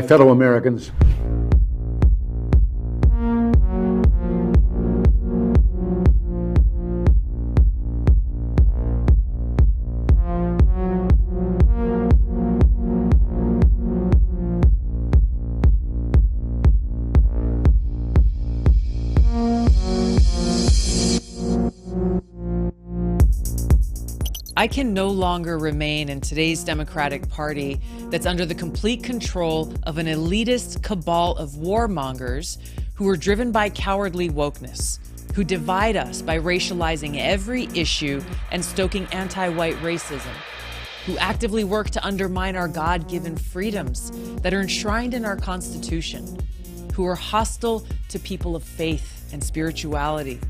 fellow Americans. I can no longer remain in today's Democratic Party that's under the complete control of an elitist cabal of warmongers who are driven by cowardly wokeness, who divide us by racializing every issue and stoking anti-white racism, who actively work to undermine our God-given freedoms that are enshrined in our Constitution, who are hostile to people of faith and spirituality,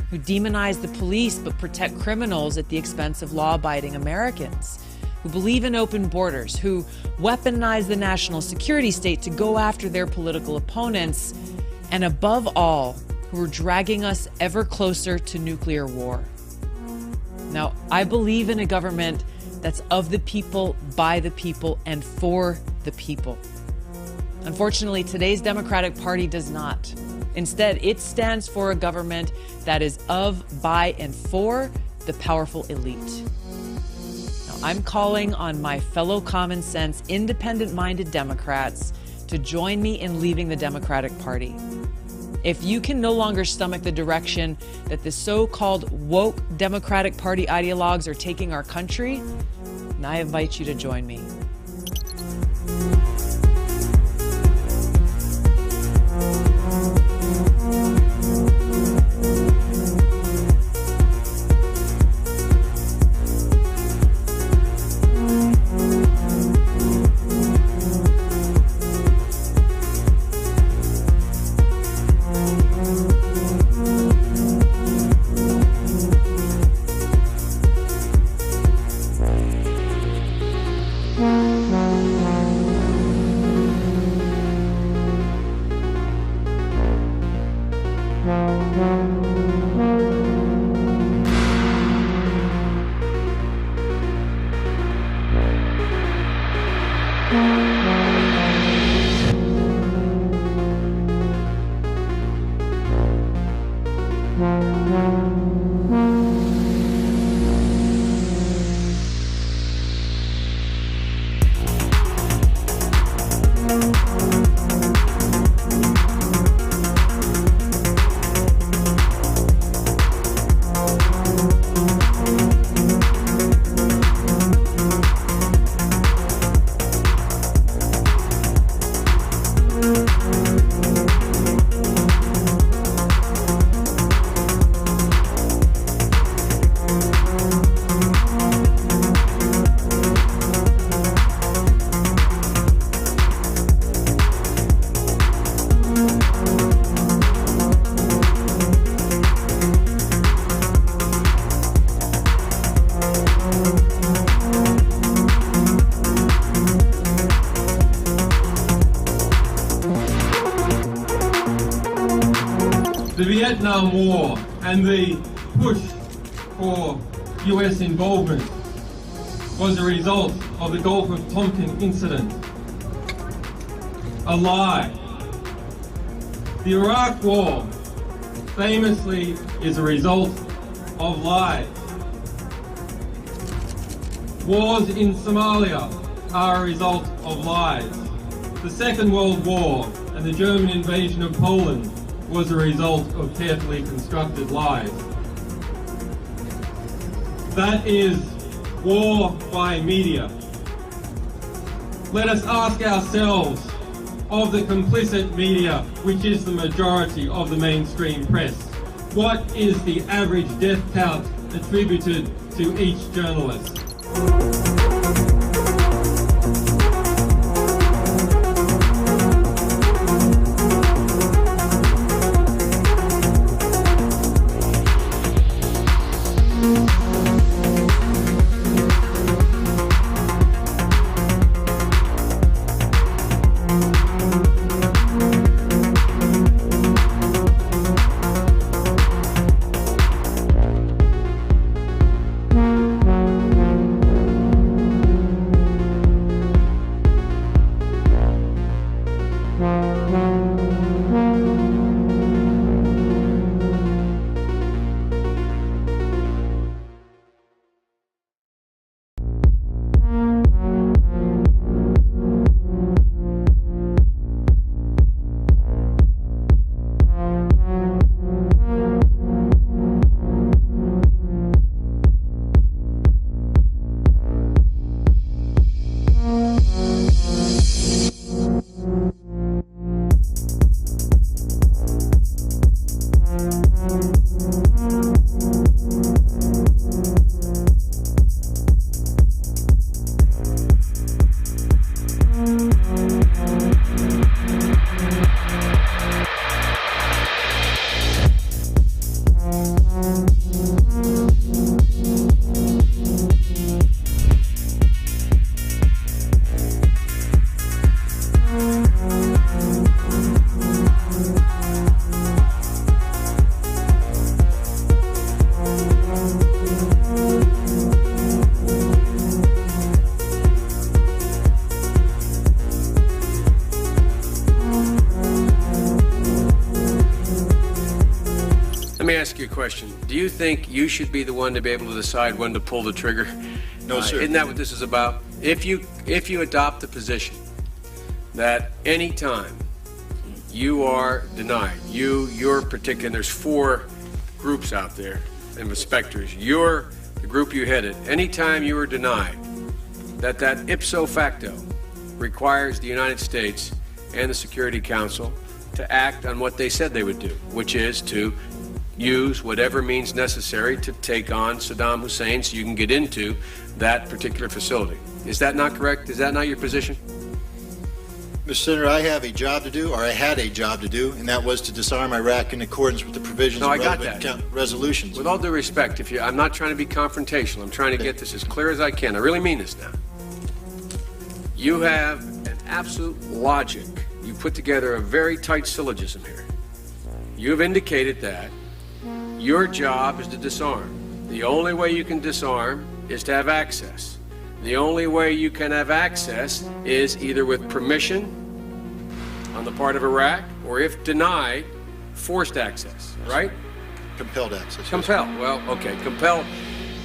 who demonize the police but protect criminals at the expense of law-abiding Americans, who believe in open borders, who weaponize the national security state to go after their political opponents, and above all, who are dragging us ever closer to nuclear war. Now, I believe in a government that's of the people, by the people, and for the people. Unfortunately, today's Democratic Party does not. Instead, it stands for a government that is of, by, and for the powerful elite. Now, I'm calling on my fellow common sense, independent-minded Democrats to join me in leaving the Democratic Party. If you can no longer stomach the direction that the so-called woke Democratic Party ideologues are taking our country, then I invite you to join me. The Vietnam War and the push for US involvement was a result of the Gulf of Tonkin incident. A lie. The Iraq War famously is a result of lies. Wars in Somalia are a result of lies. The Second World War and the German invasion of Poland was a result of carefully constructed lies. That is war by media. Let us ask ourselves, of the complicit media, which is the majority of the mainstream press, what is the average death count attributed to each journalist? Let me ask you a question. Do you think you should be the one to be able to decide when to pull the trigger? No, sir. Isn't that what this is about? If you adopt the position that any time you are denied, your particular, and there's 4 groups out there, and inspectors, you're the group you headed, anytime you are denied, that ipso facto requires the United States and the Security Council to act on what they said they would do, which is to use whatever means necessary to take on Saddam Hussein so you can get into that particular facility. Is that not correct? Is that not your position? Mr. Senator, I have a job to do, or I had a job to do, and that was to disarm Iraq in accordance with the provisions of relevant resolutions. With all due respect, I'm not trying to be confrontational. I'm trying to get this as clear as I can. I really mean this now. You have an absolute logic. You put together a very tight syllogism here. You have indicated that your job is to disarm. The only way you can disarm is to have access. The only way you can have access is either with permission on the part of Iraq, or if denied, forced access, right? Compelled access. Compelled. Well, okay, compelled.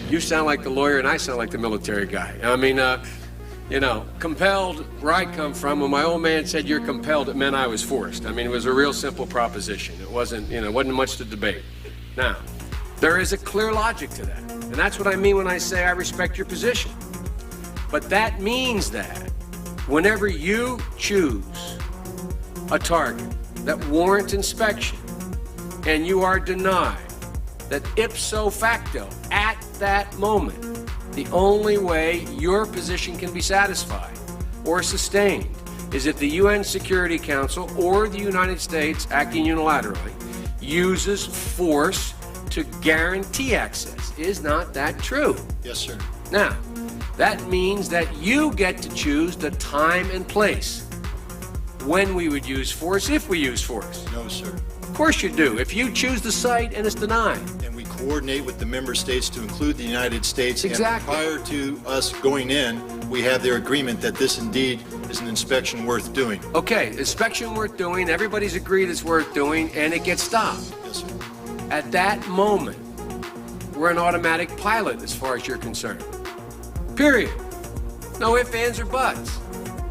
You sound like the lawyer and I sound like the military guy. I mean, compelled, where I come from, when my old man said you're compelled, it meant I was forced. I mean, it was a real simple proposition. It wasn't much to debate. Now, there is a clear logic to that. And that's what I mean when I say I respect your position. But that means that whenever you choose a target that warrants inspection and you are denied, that ipso facto, at that moment, the only way your position can be satisfied or sustained is if the UN Security Council or the United States, acting unilaterally, uses force to guarantee access. Is not that true? Yes, sir. Now, that means that you get to choose the time and place when we would use force, if we use force. No, sir. Of course you do. If you choose the site and it's denied. And we coordinate with the member states to include the United States. Exactly. And prior to us going in, we have their agreement that this indeed is an inspection worth doing. Okay, inspection worth doing, everybody's agreed it's worth doing, and it gets stopped. Yes, sir. At that moment, we're an automatic pilot as far as you're concerned. Period. No ifs, ands, or buts.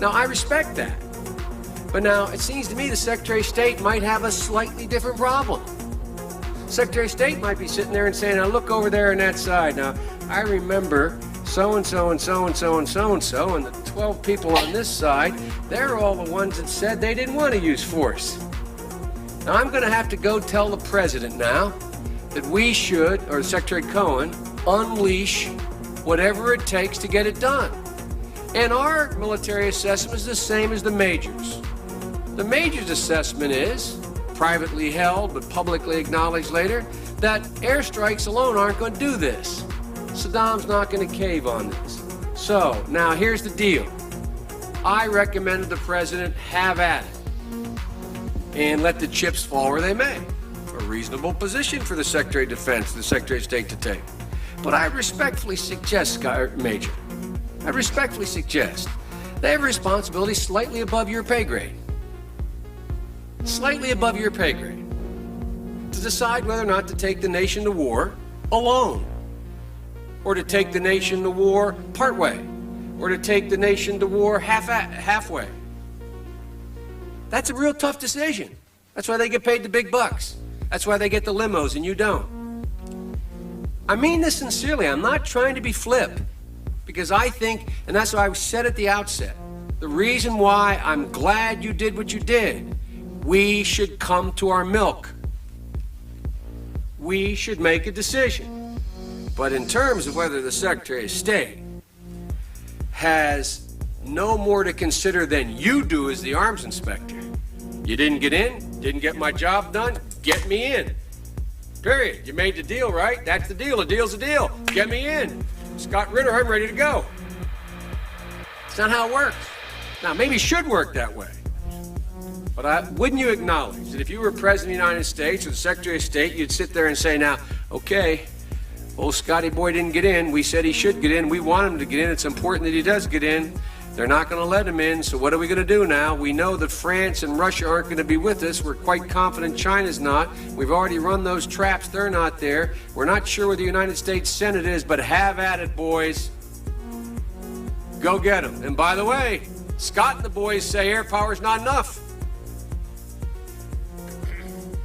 Now, I respect that. But now, it seems to me the Secretary of State might have a slightly different problem. Secretary of State might be sitting there and saying, now look over there on that side. Now, I remember so-and-so and so-and-so and so-and-so, and the 12 people on this side, they're all the ones that said they didn't want to use force. Now, I'm going to have to go tell the President now that we should, or Secretary Cohen, unleash whatever it takes to get it done. And our military assessment is the same as the Major's. The Major's assessment is, privately held but publicly acknowledged later, that airstrikes alone aren't going to do this. Saddam's not going to cave on this. So, now here's the deal. I recommended the President have at it and let the chips fall where they may. A reasonable position for the Secretary of Defense, the Secretary of State to take. But I respectfully suggest, Major, they have a responsibility slightly above your pay grade. slightly above your pay grade, to decide whether or not to take the nation to war alone, or to take the nation to war partway, or to take the nation to war halfway. That's a real tough decision. That's why they get paid the big bucks. That's why they get the limos and you don't. I mean this sincerely. I'm not trying to be flip, because I think, and that's why I said at the outset, the reason why I'm glad you did what you did, we should come to our milk. We should make a decision. But in terms of whether the Secretary of State has no more to consider than you do as the arms inspector, you didn't get in, didn't get my job done, get me in. Period. You made the deal, right? That's the deal. A deal's a deal. Get me in. Scott Ritter, I'm ready to go. It's not how it works. Now, maybe it should work that way. But wouldn't you acknowledge that if you were President of the United States or the Secretary of State, you'd sit there and say, now, okay, old Scotty boy didn't get in. We said he should get in. We want him to get in. It's important that he does get in. They're not going to let him in, so what are we going to do now? We know that France and Russia aren't going to be with us. We're quite confident China's not. We've already run those traps. They're not there. We're not sure where the United States Senate is, but have at it, boys. Go get them. And by the way, Scott and the boys say air power's not enough.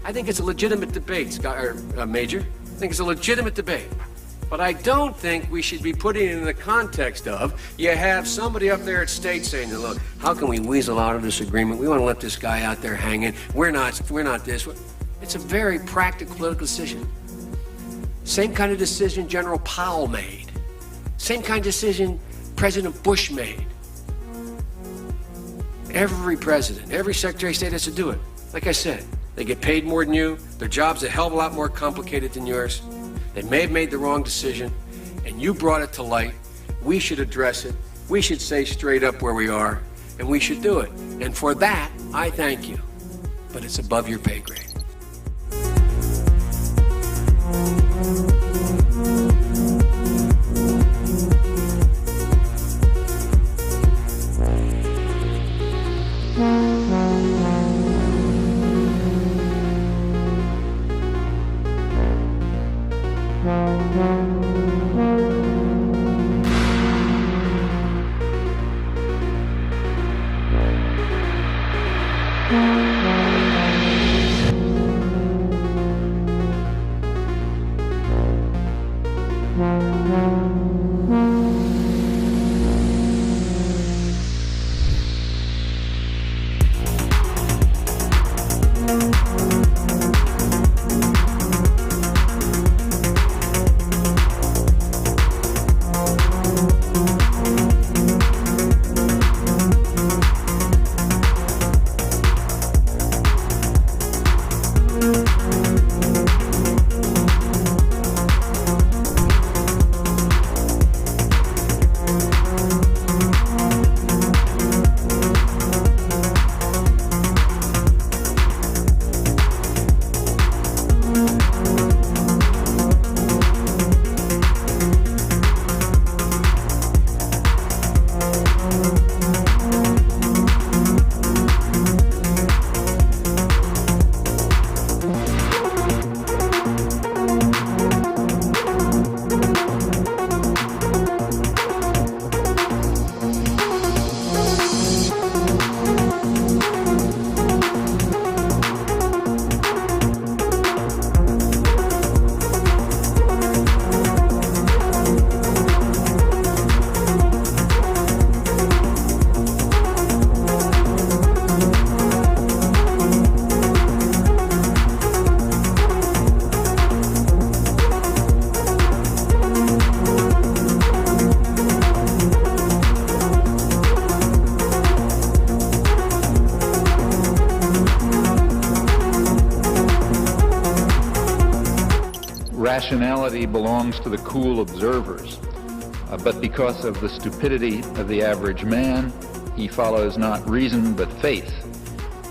I think it's a legitimate debate, Major. I think it's a legitimate debate. But I don't think we should be putting it in the context of, you have somebody up there at state saying, look, how can we weasel out of this agreement? We want to let this guy out there hanging. We're not this. It's a very practical political decision. Same kind of decision General Powell made. Same kind of decision President Bush made. Every president, every Secretary of State has to do it. Like I said, they get paid more than you. Their job's a hell of a lot more complicated than yours. They may have made the wrong decision, and you brought it to light. We should address it. We should say straight up where we are, and we should do it. And for that, I thank you. But it's above your pay grade. Rationality belongs to the cool observers, but because of the stupidity of the average man, he follows not reason but faith,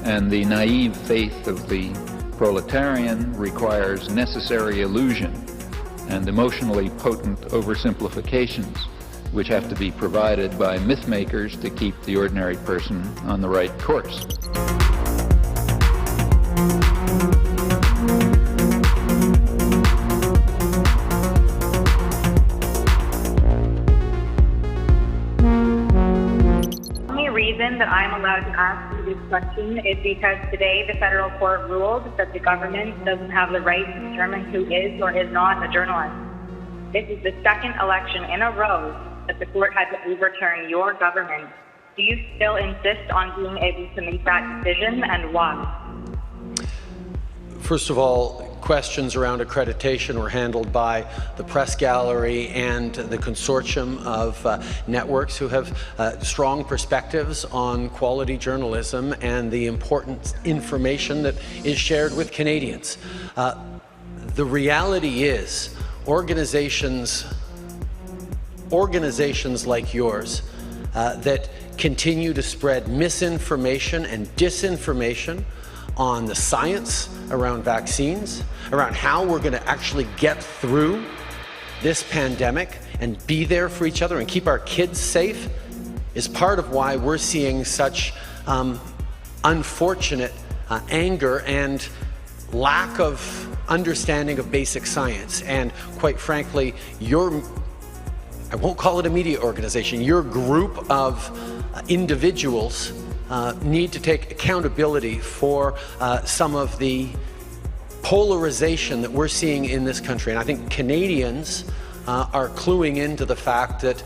and the naive faith of the proletarian requires necessary illusion and emotionally potent oversimplifications, which have to be provided by myth makers to keep the ordinary person on the right course. ask you this question is because today the federal court ruled that the government doesn't have the right to determine who is or is not a journalist. This is the second election in a row that the court had to overturn your government. Do you still insist on being able to make that decision, and why? First of all, questions around accreditation were handled by the press gallery and the consortium of networks who have strong perspectives on quality journalism and the important information that is shared with Canadians. The reality is organizations like yours that continue to spread misinformation and disinformation on the science around vaccines, around how we're going to actually get through this pandemic and be there for each other and keep our kids safe, is part of why we're seeing such unfortunate anger and lack of understanding of basic science. And quite frankly, I won't call it a media organization, your group of individuals need to take accountability for some of the polarization that we're seeing in this country. And I think Canadians are cluing into the fact that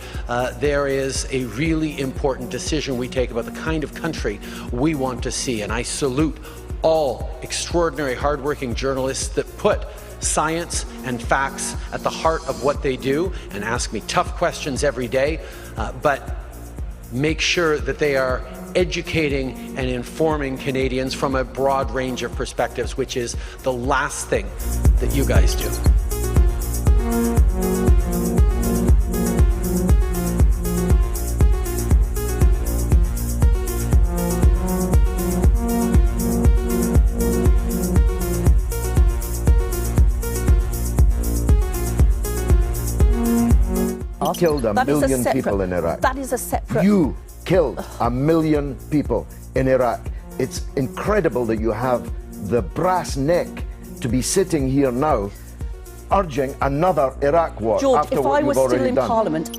there is a really important decision we take about the kind of country we want to see. And I salute all extraordinary, hardworking journalists that put science and facts at the heart of what they do and ask me tough questions every day, but make sure that they are educating and informing Canadians from a broad range of perspectives, which is the last thing that you guys do. Killed a million people in Iraq. That is a separate... You killed 1 million people in Iraq. It's incredible that you have the brass neck to be sitting here now urging another Iraq war. George, after if what I you've was already still in done. Parliament...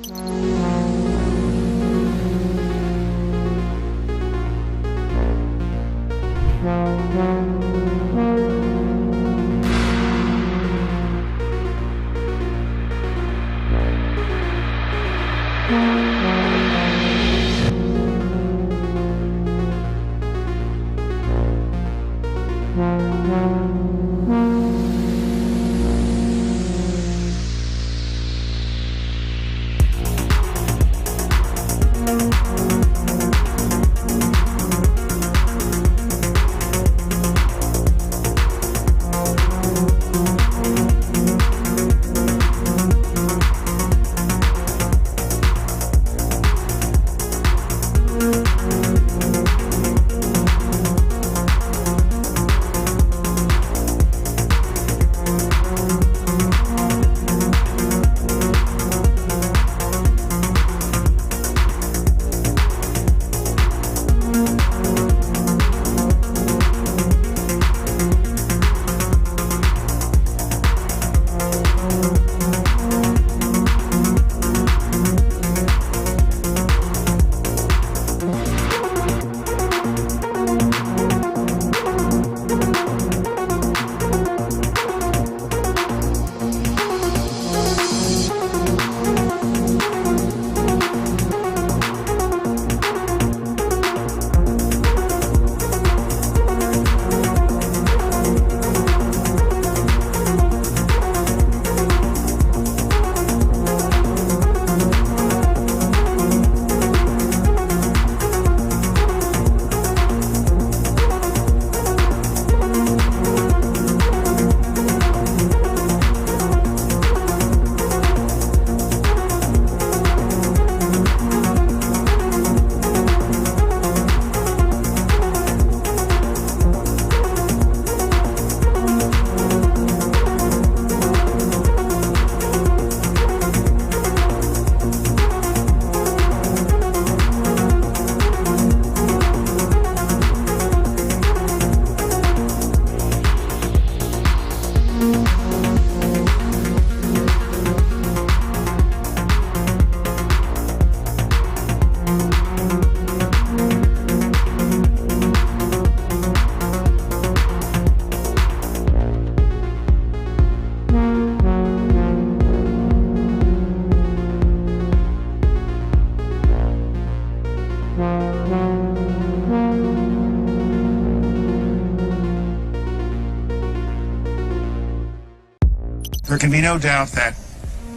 There can be no doubt that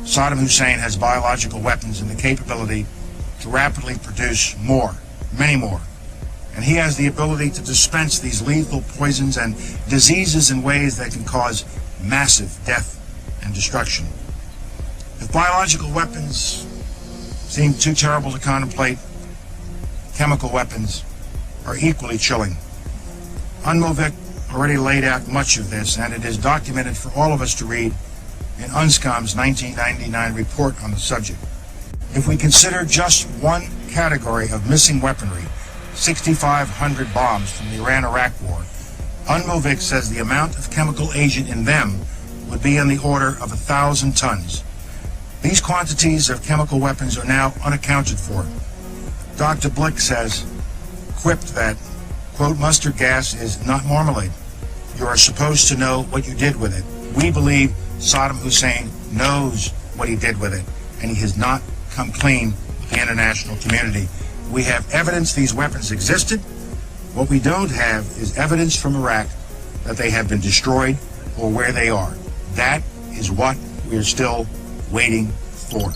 Saddam Hussein has biological weapons and the capability to rapidly produce more, many more. And he has the ability to dispense these lethal poisons and diseases in ways that can cause massive death and destruction. If biological weapons seem too terrible to contemplate, chemical weapons are equally chilling. UNMOVIC already laid out much of this, and it is documented for all of us to read in UNSCOM's 1999 report on the subject. If we consider just one category of missing weaponry, 6,500 bombs from the Iran-Iraq war, UNMOVIC says the amount of chemical agent in them would be in the order of 1,000 tons. These quantities of chemical weapons are now unaccounted for. Dr. Blick says, quipped that, quote, mustard gas is not marmalade. You are supposed to know what you did with it. We believe Saddam Hussein knows what he did with it, and he has not come clean with the international community. We have evidence these weapons existed. What we don't have is evidence from Iraq that they have been destroyed or where they are. That is what we are still waiting for.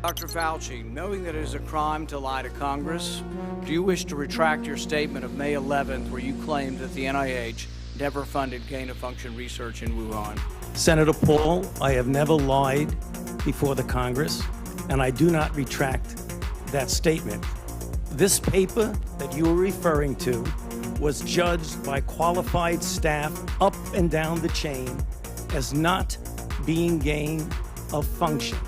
Dr. Fauci, knowing that it is a crime to lie to Congress, do you wish to retract your statement of May 11th where you claimed that the NIH never funded gain-of-function research in Wuhan? Senator Paul, I have never lied before the Congress, and I do not retract that statement. This paper that you are referring to was judged by qualified staff up and down the chain as not being gain of function.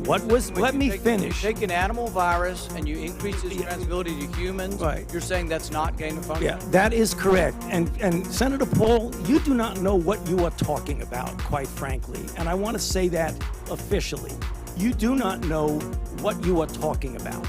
What was, let me finish. You take an animal virus and you increase its transmissibility to humans, right. You're saying that's not gain of function? Yeah, that is correct. And Senator Paul, you do not know what you are talking about, quite frankly. And I want to say that officially. You do not know what you are talking about.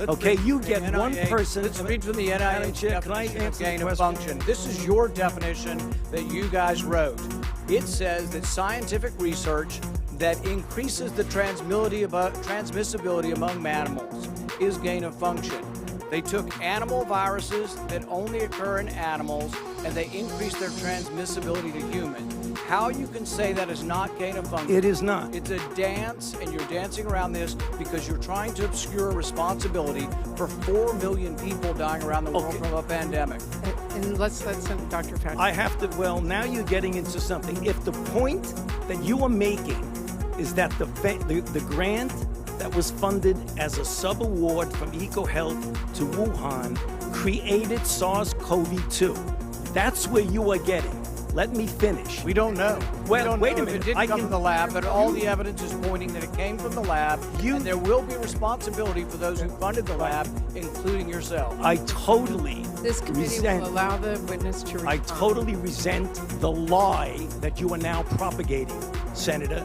Okay, you get NIH, one person. Let's read from the NIH can I answer gain of function. This is your definition that you guys wrote. It says that scientific research that increases the transmissibility among mammals is gain of function. They took animal viruses that only occur in animals and they increased their transmissibility to humans. How you can say that is not gain of function? It is not. It's a dance, and you're dancing around this because you're trying to obscure responsibility for 4 million people dying around the world from a pandemic. And let's Dr. Patrick. I have to, well, now you're getting into something. If the point that you are making is that the grant that was funded as a sub-award from EcoHealth to Wuhan created SARS-CoV-2. That's where you are getting. Let me finish. We don't know. Well, wait a minute. It didn't come from the lab, but all the evidence is pointing that it came from the lab, and there will be responsibility for those who funded the lab, including yourself. I totally This committee will allow the witness to respond. I totally resent the lie that you are now propagating, Senator,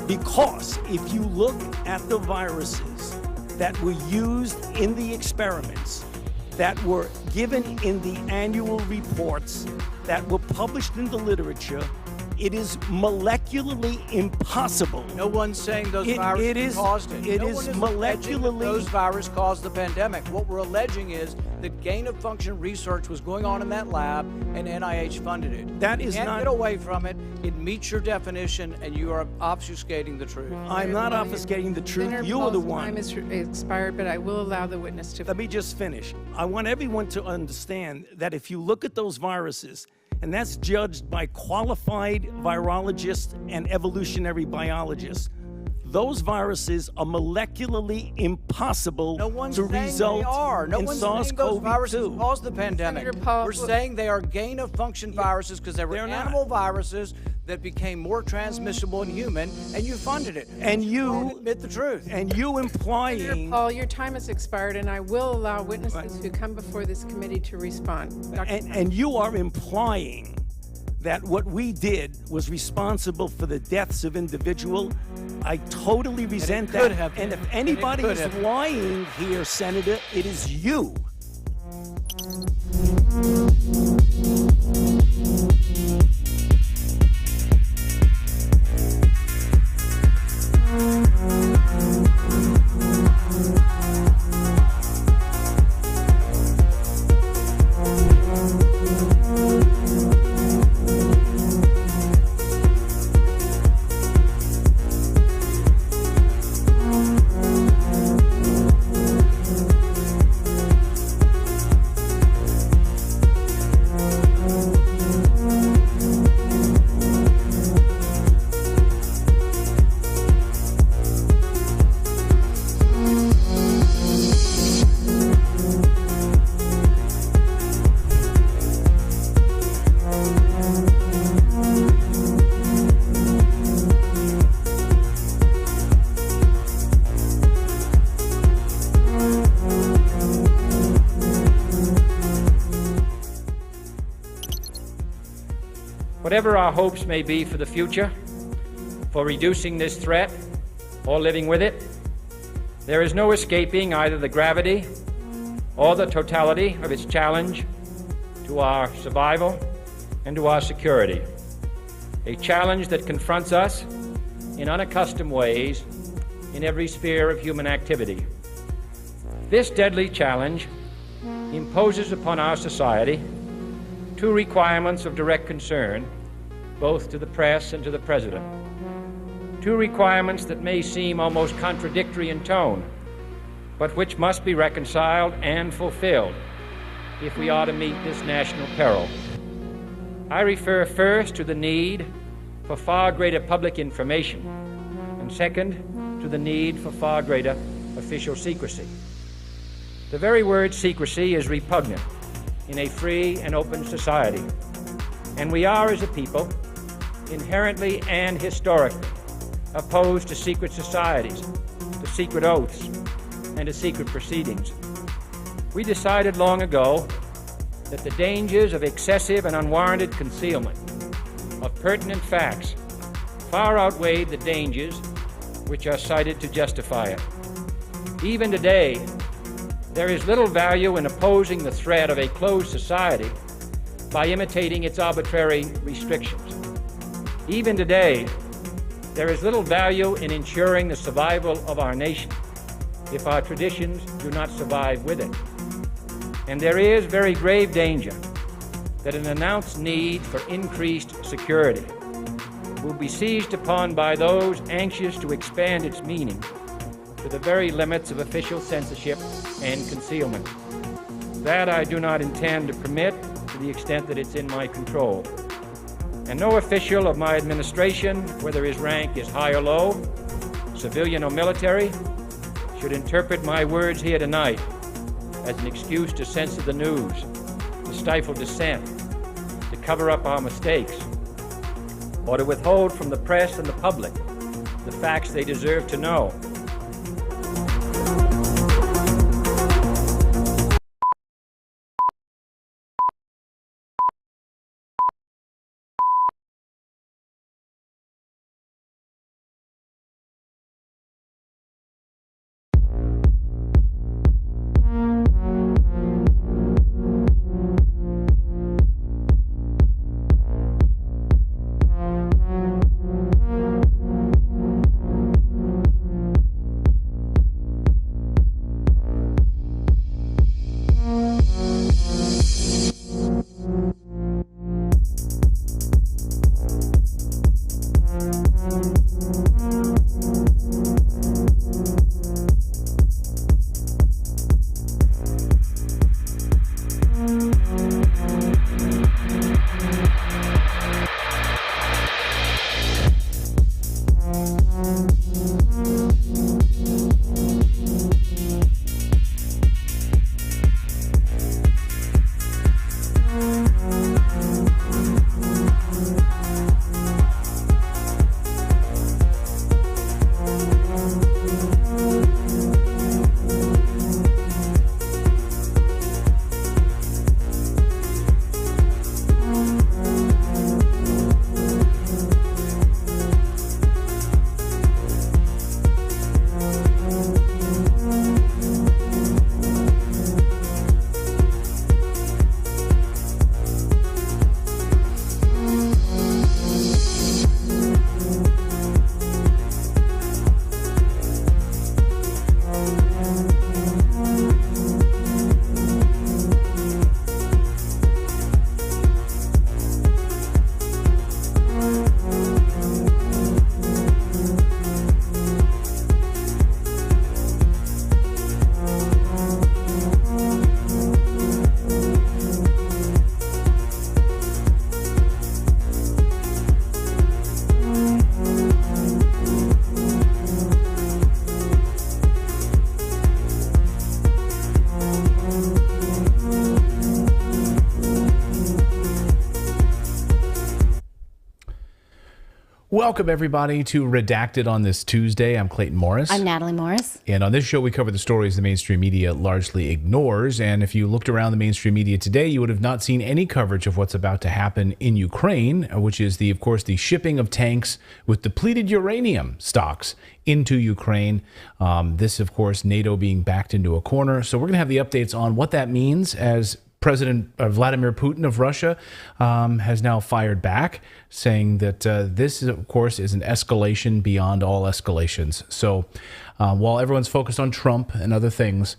because if you look at the viruses that were used in the experiments, that were given in the annual reports, that were published in the literature, It is molecularly impossible. No one's saying those viruses caused it. It no is one is molecularly. those viruses caused the pandemic. What we're alleging is that gain-of-function research was going on in that lab, and NIH funded it. That is you can't not. Get away from it. It meets your definition, and you are obfuscating the truth. I'm not obfuscating the truth. You are the one. Time is expired, but I will allow the witness to. Let me just finish. I want everyone to understand that if you look at those viruses, and that's judged by qualified virologists and evolutionary biologists, those viruses are molecularly impossible to result No in one's saying those viruses SARS-CoV-2. caused the pandemic. We're saying they are gain-of-function viruses because they were animal viruses that became more transmissible in human, and you funded it. And you admit the truth. And you implying. Senator Paul, your time has expired, and I will allow witnesses who come before this committee to respond. And you are implying that what we did was responsible for the deaths of individuals. I totally resent that. And if anybody is lying here, Senator, it is you. Whatever our hopes may be for the future, for reducing this threat or living with it, there is no escaping either the gravity or the totality of its challenge to our survival and to our security. A challenge that confronts us in unaccustomed ways in every sphere of human activity. This deadly challenge imposes upon our society two requirements of direct concern, both to the press and to the President. Two requirements that may seem almost contradictory in tone, but which must be reconciled and fulfilled if we are to meet this national peril. I refer first to the need for far greater public information, and second, to the need for far greater official secrecy. The very word secrecy is repugnant in a free and open society, and we are, as a people, inherently and historically opposed to secret societies, to secret oaths, and to secret proceedings. We decided long ago that the dangers of excessive and unwarranted concealment of pertinent facts far outweighed the dangers which are cited to justify it. Even today, there is little value in opposing the threat of a closed society by imitating its arbitrary restrictions. Even today, there is little value in ensuring the survival of our nation if our traditions do not survive with it. And there is very grave danger that an announced need for increased security will be seized upon by those anxious to expand its meaning to the very limits of official censorship and concealment. That I do not intend to permit to the extent that it's in my control. And no official of my administration, whether his rank is high or low, civilian or military, should interpret my words here tonight as an excuse to censor the news, to stifle dissent, to cover up our mistakes, or to withhold from the press and the public the facts they deserve to know. Welcome, everybody, to Redacted on this Tuesday. I'm Clayton Morris. I'm Natali Morris. And on this show, we cover the stories the mainstream media largely ignores. And if you looked around the mainstream media today, you would have not seen any coverage of what's about to happen in Ukraine, which is, of course, the shipping of tanks with depleted uranium stocks into Ukraine. This, of course, NATO being backed into a corner. So we're going to have the updates on what that means as President Vladimir Putin of Russia has now fired back, saying that this, of course, is an escalation beyond all escalations. So while everyone's focused on Trump and other things,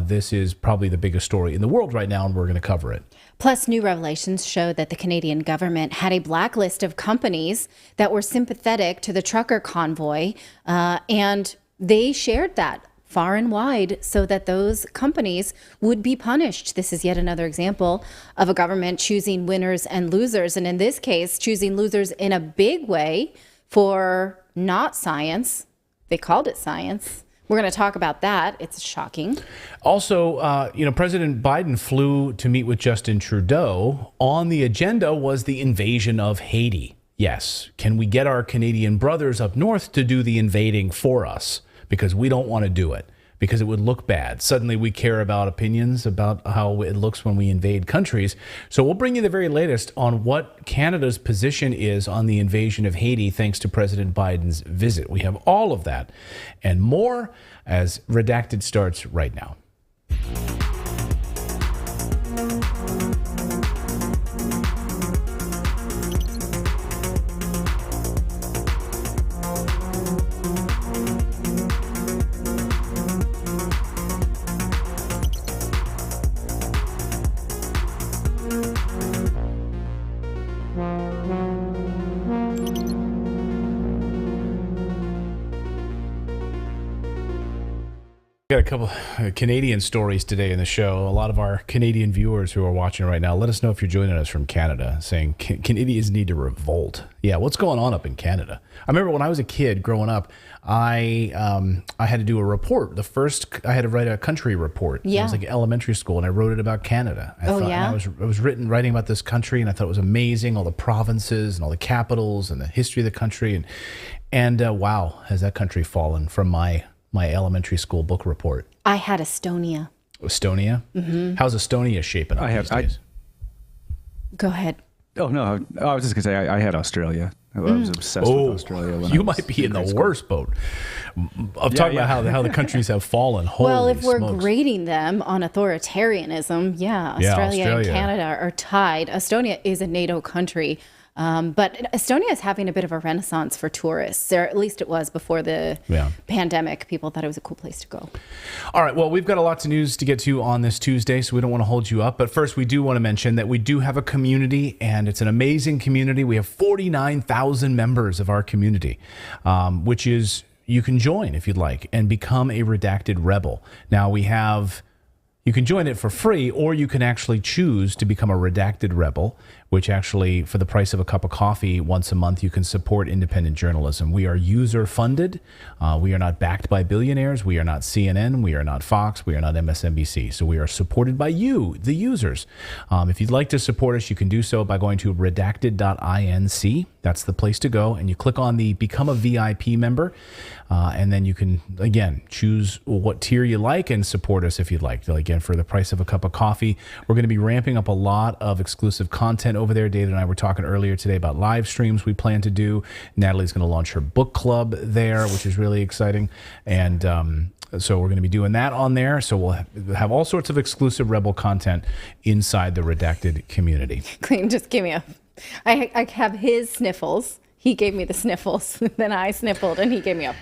this is probably the biggest story in the world right now, and we're going to cover it. Plus, new revelations show that the Canadian government had a blacklist of companies that were sympathetic to the trucker convoy, and they shared that far and wide so that those companies would be punished. This is yet another example of a government choosing winners and losers, and in this case, choosing losers in a big way for not science. They called it science. We're going to talk about that. It's shocking. Also, President Biden flew to meet with Justin Trudeau. On the agenda was the invasion of Haiti. Yes. Can we get our Canadian brothers up north to do the invading for us? Because we don't want to do it, because it would look bad. Suddenly we care about opinions about how it looks when we invade countries. So we'll bring you the very latest on what Canada's position is on the invasion of Haiti, thanks to President Biden's visit. We have all of that and more as Redacted starts right now. Got a couple Canadian stories today in the show. A lot of our Canadian viewers who are watching right now, let us know if you're joining us from Canada, saying Canadians need to revolt. Yeah, what's going on up in Canada? I remember when I was a kid growing up, I had to do a report. I had to write a country report. Yeah. It was like elementary school, and I wrote it about Canada. I was writing about this country, and I thought it was amazing, all the provinces and all the capitals and the history of the country. And wow, has that country fallen from my elementary school book report. I had Estonia. Estonia? Mm-hmm. How's Estonia shaping up these days? Go ahead. Oh, no. I was just going to say I had Australia. I was obsessed with Australia. You might be in the worst boat. I'm talking about how the countries have fallen. Holy if we're smokes. grading them on authoritarianism, Australia and Canada are tied. Estonia is a NATO country. But Estonia is having a bit of a renaissance for tourists, or at least it was before the pandemic. People thought it was a cool place to go. All right. Well, we've got a lot of news to get to on this Tuesday, so we don't want to hold you up. But first, we do want to mention that we do have a community, and it's an amazing community. We have 49,000 members of our community, which is, you can join if you'd like and become a Redacted Rebel. Now, you can join it for free, or you can actually choose to become a Redacted Rebel, which actually, for the price of a cup of coffee once a month, you can support independent journalism. We are user-funded. We are not backed by billionaires. We are not CNN. We are not Fox. We are not MSNBC. So we are supported by you, the users. If you'd like to support us, you can do so by going to redacted.inc. That's the place to go. And you click on the Become a VIP member. And then you can, again, choose what tier you like and support us if you'd like. Again, for the price of a cup of coffee. We're going to be ramping up a lot of exclusive content over there. David and I were talking earlier today about live streams we plan to do. Natalie's going to launch her book club there, which is really exciting. And so we're going to be doing that on there. So we'll have all sorts of exclusive Rebel content inside the Redacted community. Clayton just gave me I have his sniffles. He gave me the sniffles. Then I sniffled and he gave me a...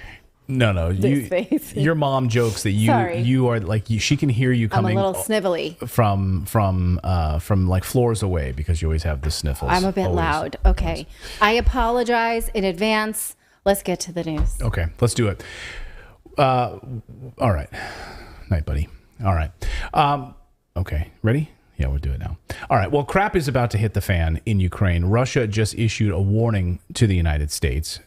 No. Your mom jokes that you are like she can hear you coming. I'm a little snivelly from like floors away because you always have the sniffles. I'm a bit loud. Okay, I apologize in advance. Let's get to the news. Okay, let's do it. All right, night, buddy. All right. Okay, ready? Yeah, we'll do it now. All right. Well, crap is about to hit the fan in Ukraine. Russia just issued a warning to the United States.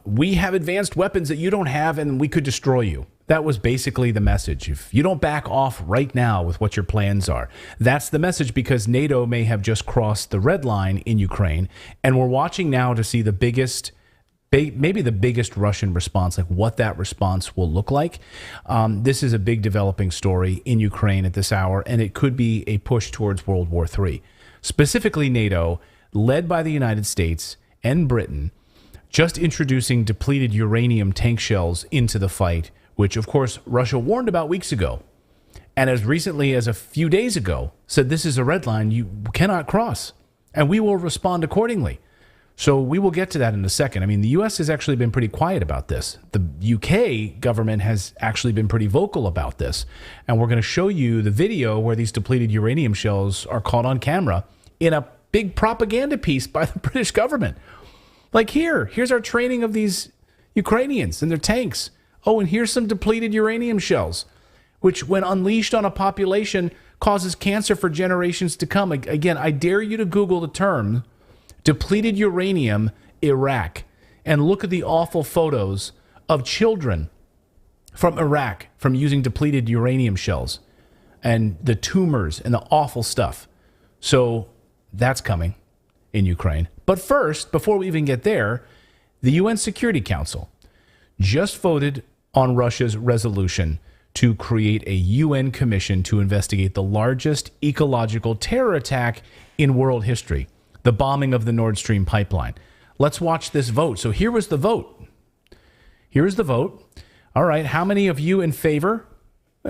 We have advanced weapons that you don't have, and we could destroy you. That was basically the message. If you don't back off right now with what your plans are, that's the message, because NATO may have just crossed the red line in Ukraine, and we're watching now to see the biggest maybe the biggest Russian response, like what that response will look like. This is a big developing story in Ukraine at this hour, and it could be a push towards World War III. Specifically, NATO, led by the United States and Britain, just introducing depleted uranium tank shells into the fight, which, of course, Russia warned about weeks ago. And as recently as a few days ago, said this is a red line you cannot cross, and we will respond accordingly. So we will get to that in a second. I mean, the U.S. has actually been pretty quiet about this. The UK government has actually been pretty vocal about this. And we're going to show you the video where these depleted uranium shells are caught on camera in a big propaganda piece by the British government. Like here's our training of these Ukrainians and their tanks. Oh, and here's some depleted uranium shells, which when unleashed on a population causes cancer for generations to come. Again, I dare you to Google the term depleted uranium Iraq and look at the awful photos of children from Iraq from using depleted uranium shells and the tumors and the awful stuff. So that's coming in Ukraine. But first, before we even get there, the UN Security Council just voted on Russia's resolution to create a UN commission to investigate the largest ecological terror attack in world history, the bombing of the Nord Stream pipeline. Let's watch this vote. So here was the vote. Here is the vote. All right, how many of you in favor?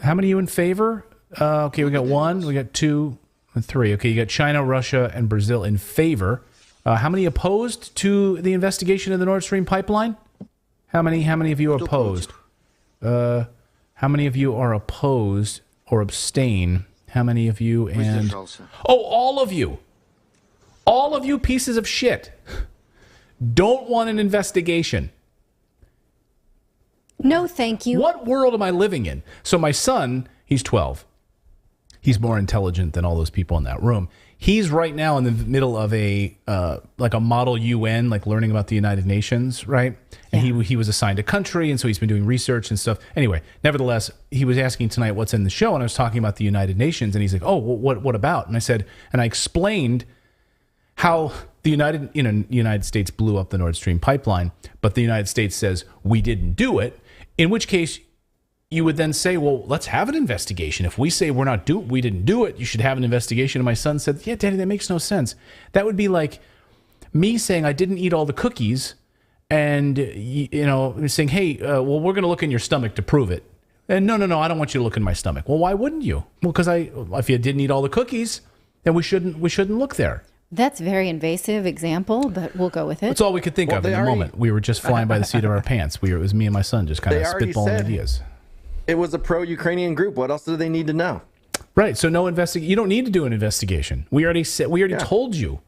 How many of you in favor? Okay, we got 1, we got 2, and 3. Okay, you got China, Russia, and Brazil in favor. How many opposed to the investigation of the Nord Stream pipeline? How many of you are opposed? How many of you are opposed or abstain? How many of you and... Oh, all of you. All of you pieces of shit don't want an investigation. No, thank you. What world am I living in? So my son, he's 12. He's more intelligent than all those people in that room. He's right now in the middle of a like a model UN, like learning about the United Nations, right? And he was assigned a country, and so he's been doing research and stuff. Anyway, nevertheless, he was asking tonight what's in the show, and I was talking about the United Nations, and he's like, "Oh, what about?" And I said, and I explained how the United States blew up the Nord Stream pipeline, but the United States says we didn't do it. In which case, you would then say, well, let's have an investigation. If we say we didn't do it, you should have an investigation. And my son said, yeah, Daddy, that makes no sense. That would be like me saying I didn't eat all the cookies and, saying, hey, well, we're going to look in your stomach to prove it. And no, I don't want you to look in my stomach. Well, why wouldn't you? Well, because if you didn't eat all the cookies, then we shouldn't look there. That's a very invasive example, but we'll go with it. That's all we could think of in the moment. We were just flying by the seat of our pants. It was me and my son just kind of spitballing ideas. It was a pro-Ukrainian group. What else do they need to know? Right. So no investigation. You don't need to do an investigation. We already told you.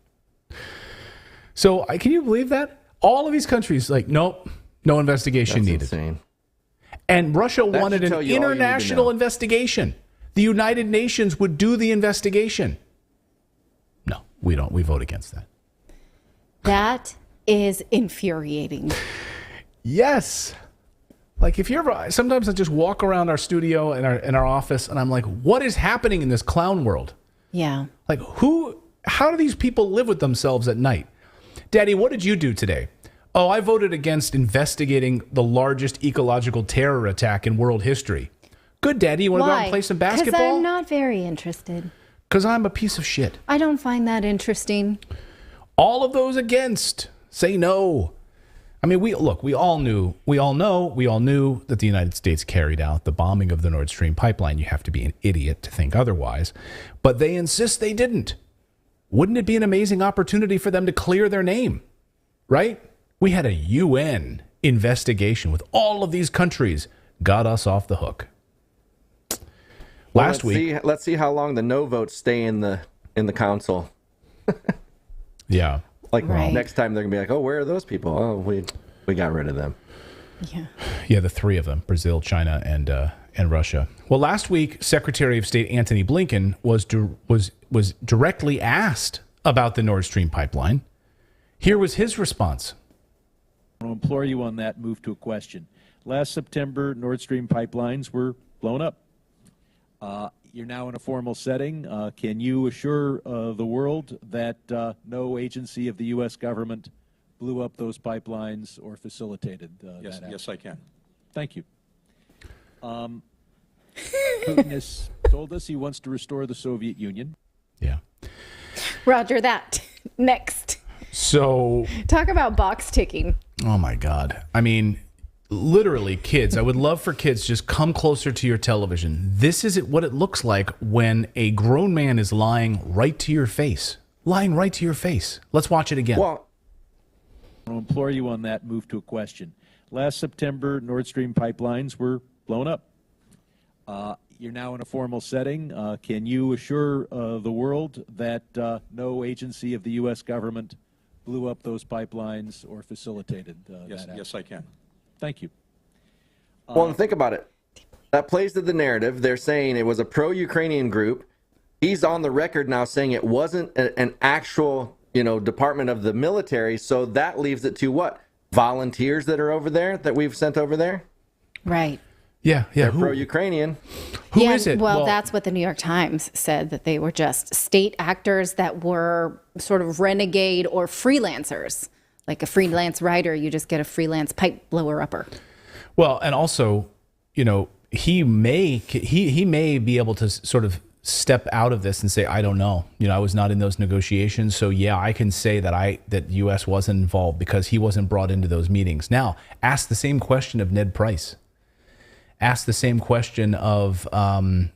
So can you believe that? All of these countries, like, nope, no investigation needed. Insane. And Russia wanted an international investigation. The United Nations would do the investigation. No, we don't. We vote against that. That is infuriating. Yes. Like if you ever, sometimes I just walk around our studio in our office and I'm like, what is happening in this clown world? Yeah. Like how do these people live with themselves at night? Daddy, what did you do today? Oh, I voted against investigating the largest ecological terror attack in world history. Good, Daddy. You want to go out and play some basketball? Because I'm not very interested. Because I'm a piece of shit. I don't find that interesting. All of those against say no. I mean, we all knew that the United States carried out the bombing of the Nord Stream pipeline. You have to be an idiot to think otherwise. But they insist they didn't. Wouldn't it be an amazing opportunity for them to clear their name? Right? We had a UN investigation with all of these countries. Got us off the hook. Last week. Let's see how long the no votes stay in the council. Yeah. Next time they're gonna be like, oh, where are those people? Oh, we got rid of them. Yeah, the three of them: Brazil, China, and Russia. Well, last week, Secretary of State Antony Blinken was directly asked about the Nord Stream pipeline. Here was his response. I want to implore you on that. Move to a question. Last September, Nord Stream pipelines were blown up. You're now in a formal setting. Can you assure the world that no agency of the U.S. government blew up those pipelines or facilitated Yes, that? yes, I can. Thank you. Putin has told us he wants to restore the Soviet Union. Yeah. Roger that. Next. So, Talk about box ticking. oh my God. I mean, literally, kids, I would love for kids to just come closer to your television. This is what it looks like when a grown man is lying right to your face. Lying right to your face. Let's watch it again. Well, I want to implore you on that, move to a question. Last September, Nord Stream pipelines were blown up. You're now in a formal setting. Can you assure the world that no agency of the U.S. government blew up those pipelines or facilitated Yes, that? yes, I can. Thank you. Well, and think about it. That plays to the narrative. They're saying it was a pro-Ukrainian group. He's on the record now saying it wasn't an actual, department of the military. So that leaves it to what? Volunteers that are over there that we've sent over there? Right. Yeah. They're pro-Ukrainian. Who is it? Well, that's what the New York Times said, that they were just state actors that were sort of renegade or freelancers. Like a freelance writer, you just get a freelance pipe blower upper. Well, and also, he may be able to sort of step out of this and say, I don't know. I was not in those negotiations. So yeah, I can say that the U.S. wasn't involved because he wasn't brought into those meetings. Now, ask the same question of Ned Price. Ask the same question of the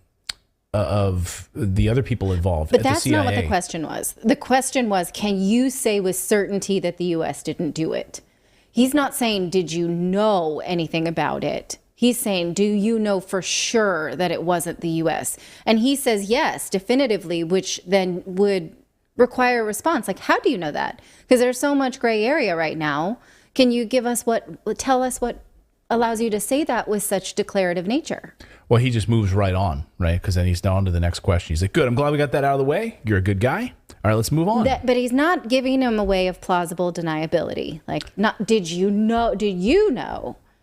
other people involved. But at that's the CIA. not what the question was. The question was, can you say with certainty that the U.S. didn't do it? He's not saying, did you know anything about it? He's saying, do you know for sure that it wasn't the U.S.? And he says, yes, definitively, which then would require a response. Like, how do you know that? Because there's so much gray area right now. Can you tell us what allows you to say that with such declarative nature? Well, he just moves right on, right? Because then he's on to the next question. He's like, good, I'm glad we got that out of the way. You're a good guy. All right, let's move on. But he's not giving him a way of plausible deniability. Like, not, did you know?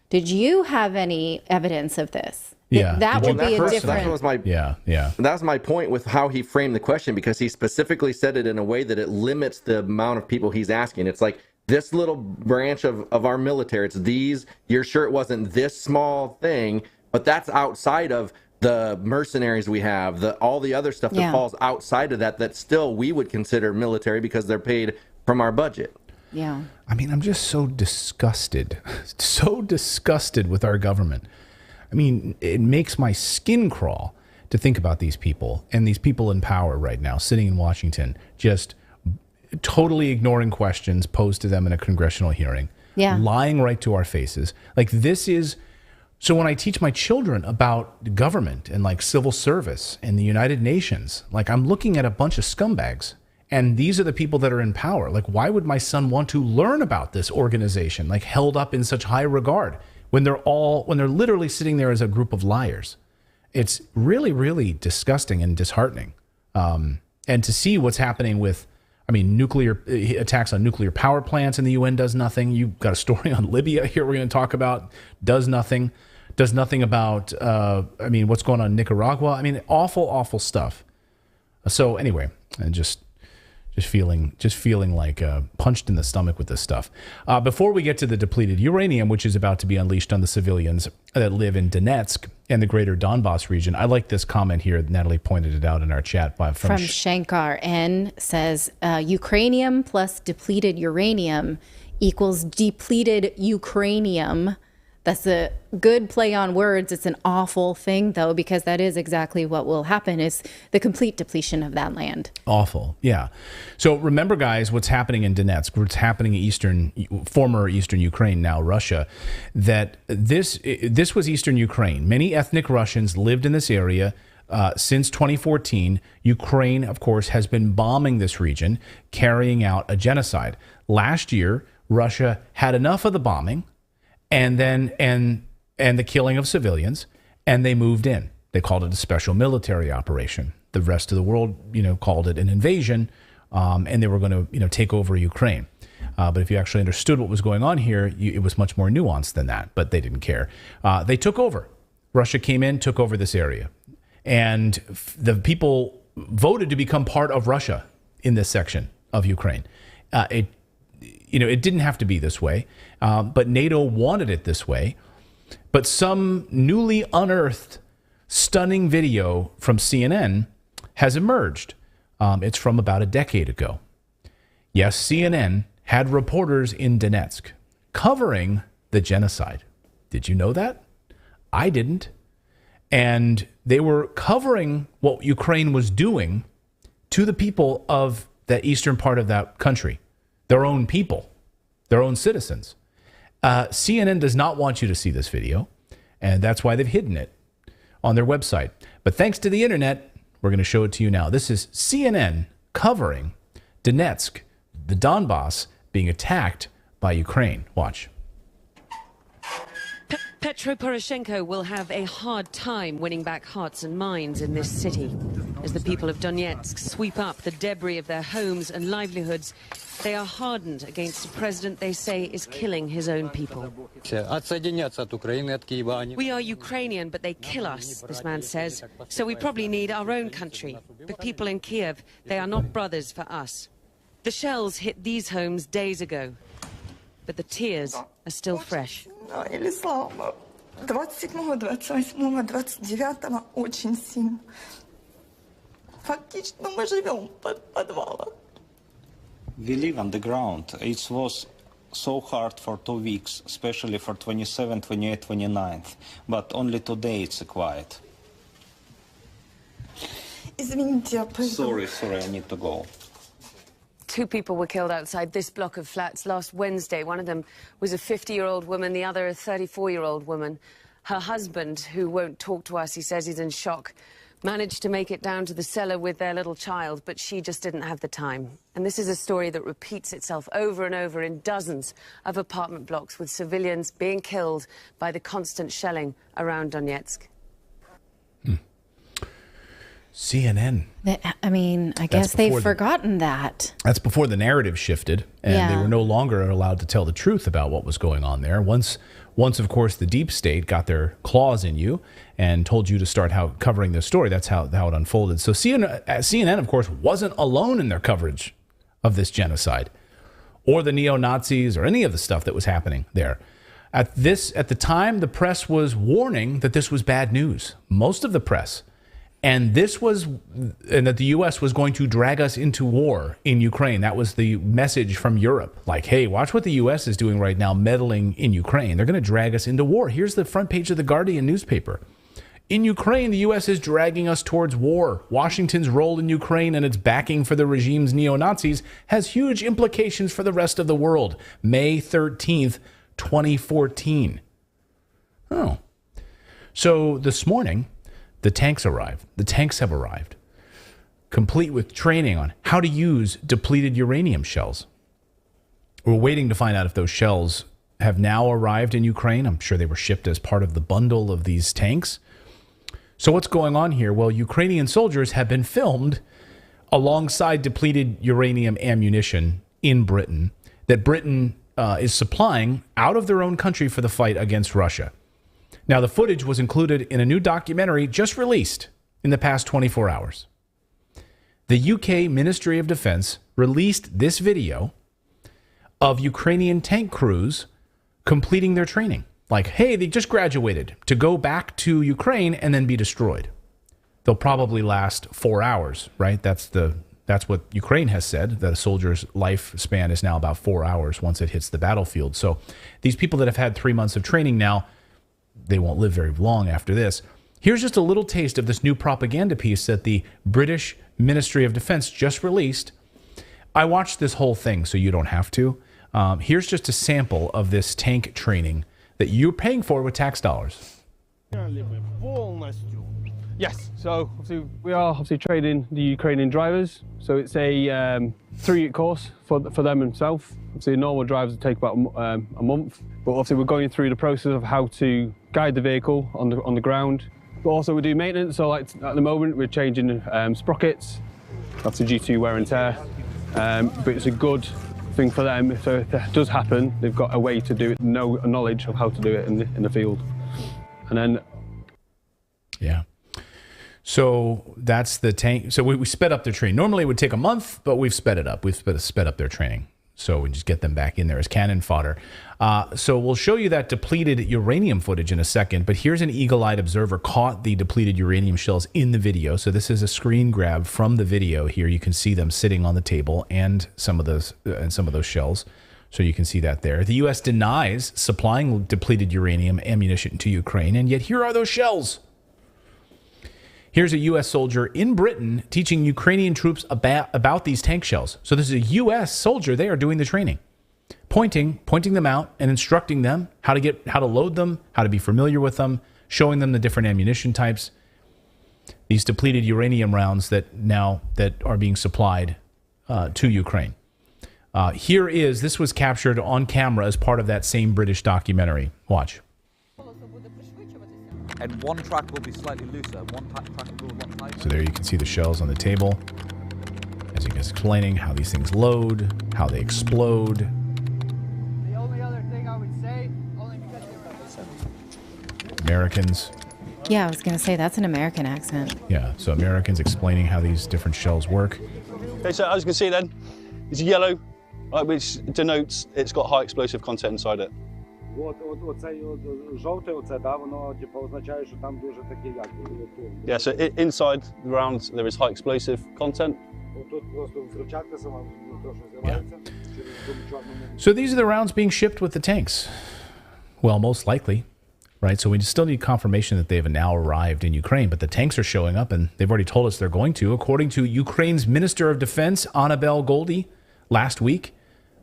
Did you have any evidence of this? Yeah. That would be a different. That was my, yeah. That was my point with how he framed the question, because he specifically said it in a way that it limits the amount of people he's asking. It's like, this little branch of our military, it's these, you're sure it wasn't this small thing, but that's outside of the mercenaries we have, all the other stuff that falls outside of that still we would consider military because they're paid from our budget. Yeah. I mean, I'm just so disgusted with our government. I mean, it makes my skin crawl to think about these people and these people in power right now sitting in Washington, just totally ignoring questions posed to them in a congressional hearing, lying right to our faces. Like, this is, so when I teach my children about government and like civil service and the United Nations, like, I'm looking at a bunch of scumbags, and these are the people that are in power. Like, why would my son want to learn about this organization, like, held up in such high regard when they're literally sitting there as a group of liars? It's really, really disgusting and disheartening. And to see what's happening with, nuclear attacks on nuclear power plants, and the UN does nothing. You've got a story on Libya here we're going to talk about, does nothing about, what's going on in Nicaragua. Awful, awful stuff. So anyway, and just feeling like punched in the stomach with this stuff. Before we get to the depleted uranium, which is about to be unleashed on the civilians that live in Donetsk and the greater Donbass region, I like this comment here. Natalie pointed it out in our chat. From Shankar N says, Ukrainium plus depleted uranium equals depleted Ukrainium. That's a good play on words. It's an awful thing, though, because that is exactly what will happen, is the complete depletion of that land. Awful, yeah. So remember, guys, what's happening in Donetsk, what's happening in former Eastern Ukraine, now Russia, that this was Eastern Ukraine. Many ethnic Russians lived in this area since 2014. Ukraine, of course, has been bombing this region, carrying out a genocide. Last year, Russia had enough of the bombing and the killing of civilians, and they moved in. They called it a special military operation. The rest of the world, called it an invasion, and they were going to, take over Ukraine. But if you actually understood what was going on here, it was much more nuanced than that, but they didn't care. They took over. Russia came in, took over this area, and the people voted to become part of Russia in this section of Ukraine. it didn't have to be this way, but NATO wanted it this way. But some newly unearthed, stunning video from CNN has emerged. It's from about a decade ago. Yes, CNN had reporters in Donetsk covering the genocide. Did you know that? I didn't. And they were covering what Ukraine was doing to the people of the eastern part of that country, their own people, their own citizens. CNN does not want you to see this video, and that's why they've hidden it on their website. But thanks to the internet, we're going to show it to you now. This is CNN covering Donetsk, the Donbass, being attacked by Ukraine. Watch. Petro Poroshenko will have a hard time winning back hearts and minds in this city. As the people of Donetsk sweep up the debris of their homes and livelihoods, they are hardened against a president they say is killing his own people. We are Ukrainian, but they kill us, this man says. So we probably need our own country. But people in Kiev, they are not brothers for us. The shells hit these homes days ago, but the tears are still fresh. 27-го, 28-го, 29-го очень сильно. Фактически мы живем под подвалом. We live on the ground. It was so hard for 2 weeks, especially for 27, 28, 29th. But only today it's quiet. Извините, я пойду. Sorry, I need to go. 2 people were killed outside this block of flats last Wednesday. One of them was a 50-year-old woman, the other a 34-year-old woman. Her husband, who won't talk to us, he says he's in shock, managed to make it down to the cellar with their little child, but she just didn't have the time. And this is a story that repeats itself over and over in dozens of apartment blocks, with civilians being killed by the constant shelling around Donetsk. CNN. I mean, I guess they've forgotten that. That's before the narrative shifted, and they were no longer allowed to tell the truth about what was going on there. Once, of course, the deep state got their claws in you and told you to start covering this story, that's how it unfolded. So CNN, of course, wasn't alone in their coverage of this genocide or the neo-Nazis or any of the stuff that was happening there. At the time, the press was warning that this was bad news. Most of the press. And that the U.S. was going to drag us into war in Ukraine. That was the message from Europe. Like, hey, watch what the U.S. is doing right now, meddling in Ukraine. They're going to drag us into war. Here's the front page of the Guardian newspaper. In Ukraine, the U.S. is dragging us towards war. Washington's role in Ukraine and its backing for the regime's neo-Nazis has huge implications for the rest of the world. May 13th, 2014. Oh. So this morning, the tanks arrived. The tanks have arrived, complete with training on how to use depleted uranium shells. We're waiting to find out if those shells have now arrived in Ukraine. I'm sure they were shipped as part of the bundle of these tanks. So what's going on here? Well, Ukrainian soldiers have been filmed alongside depleted uranium ammunition in Britain that Britain is supplying out of their own country for the fight against Russia. Now, the footage was included in a new documentary just released in the past 24 hours. The UK Ministry of Defense released this video of Ukrainian tank crews completing their training. Like, hey, they just graduated to go back to Ukraine and then be destroyed. They'll probably last 4 hours, right? That's what Ukraine has said, that a soldier's lifespan is now about 4 hours once it hits the battlefield. So these people that have had 3 months of training now, they won't live very long after this. Here's just a little taste of this new propaganda piece that the British Ministry of Defense just released. I watched this whole thing, so you don't have to. Here's just a sample of this tank training that you're paying for with tax dollars. Yes, so obviously we are training the Ukrainian drivers. So it's a 3-week course for them themselves. Obviously normal drivers will take about a month, but obviously we're going through the process of how to guide the vehicle on the ground. But also we do maintenance, so like at the moment we're changing sprockets, obviously due to wear and tear. But it's a good thing for them, so if that does happen, they've got a way to do it, knowledge of how to do it in the field. And then... Yeah. So that's the tank. So we sped up their training. Normally it would take a month, but we've sped it up. We've sped up their training. So we just get them back in there as cannon fodder. So we'll show you that depleted uranium footage in a second, but here's an eagle-eyed observer caught the depleted uranium shells in the video. So this is a screen grab from the video here. You can see them sitting on the table and some of those shells. So you can see that there. The U.S. denies supplying depleted uranium ammunition to Ukraine, and yet here are those shells. Here's a U.S. soldier in Britain teaching Ukrainian troops about these tank shells. So this is a U.S. soldier. They are doing the training, pointing them out and instructing them how to load them, how to be familiar with them, showing them the different ammunition types. These depleted uranium rounds that are being supplied to Ukraine. This was captured on camera as part of that same British documentary. Watch. And one track will be slightly looser, one track will be a lot tighter. So there you can see the shells on the table. As he was explaining how these things load, how they explode. The only other thing I would say, only because Americans. Yeah, I was going to say, that's an American accent. Yeah, so Americans explaining how these different shells work. Okay, so as you can see then, it's yellow, which denotes it's got high explosive content inside it. Yeah, so inside the round there is high explosive content. Yeah. So these are the rounds being shipped with the tanks. Well, most likely, right? So we still need confirmation that they have now arrived in Ukraine, but the tanks are showing up and they've already told us they're going to. According to Ukraine's Minister of Defense, Annabel Goldie, last week,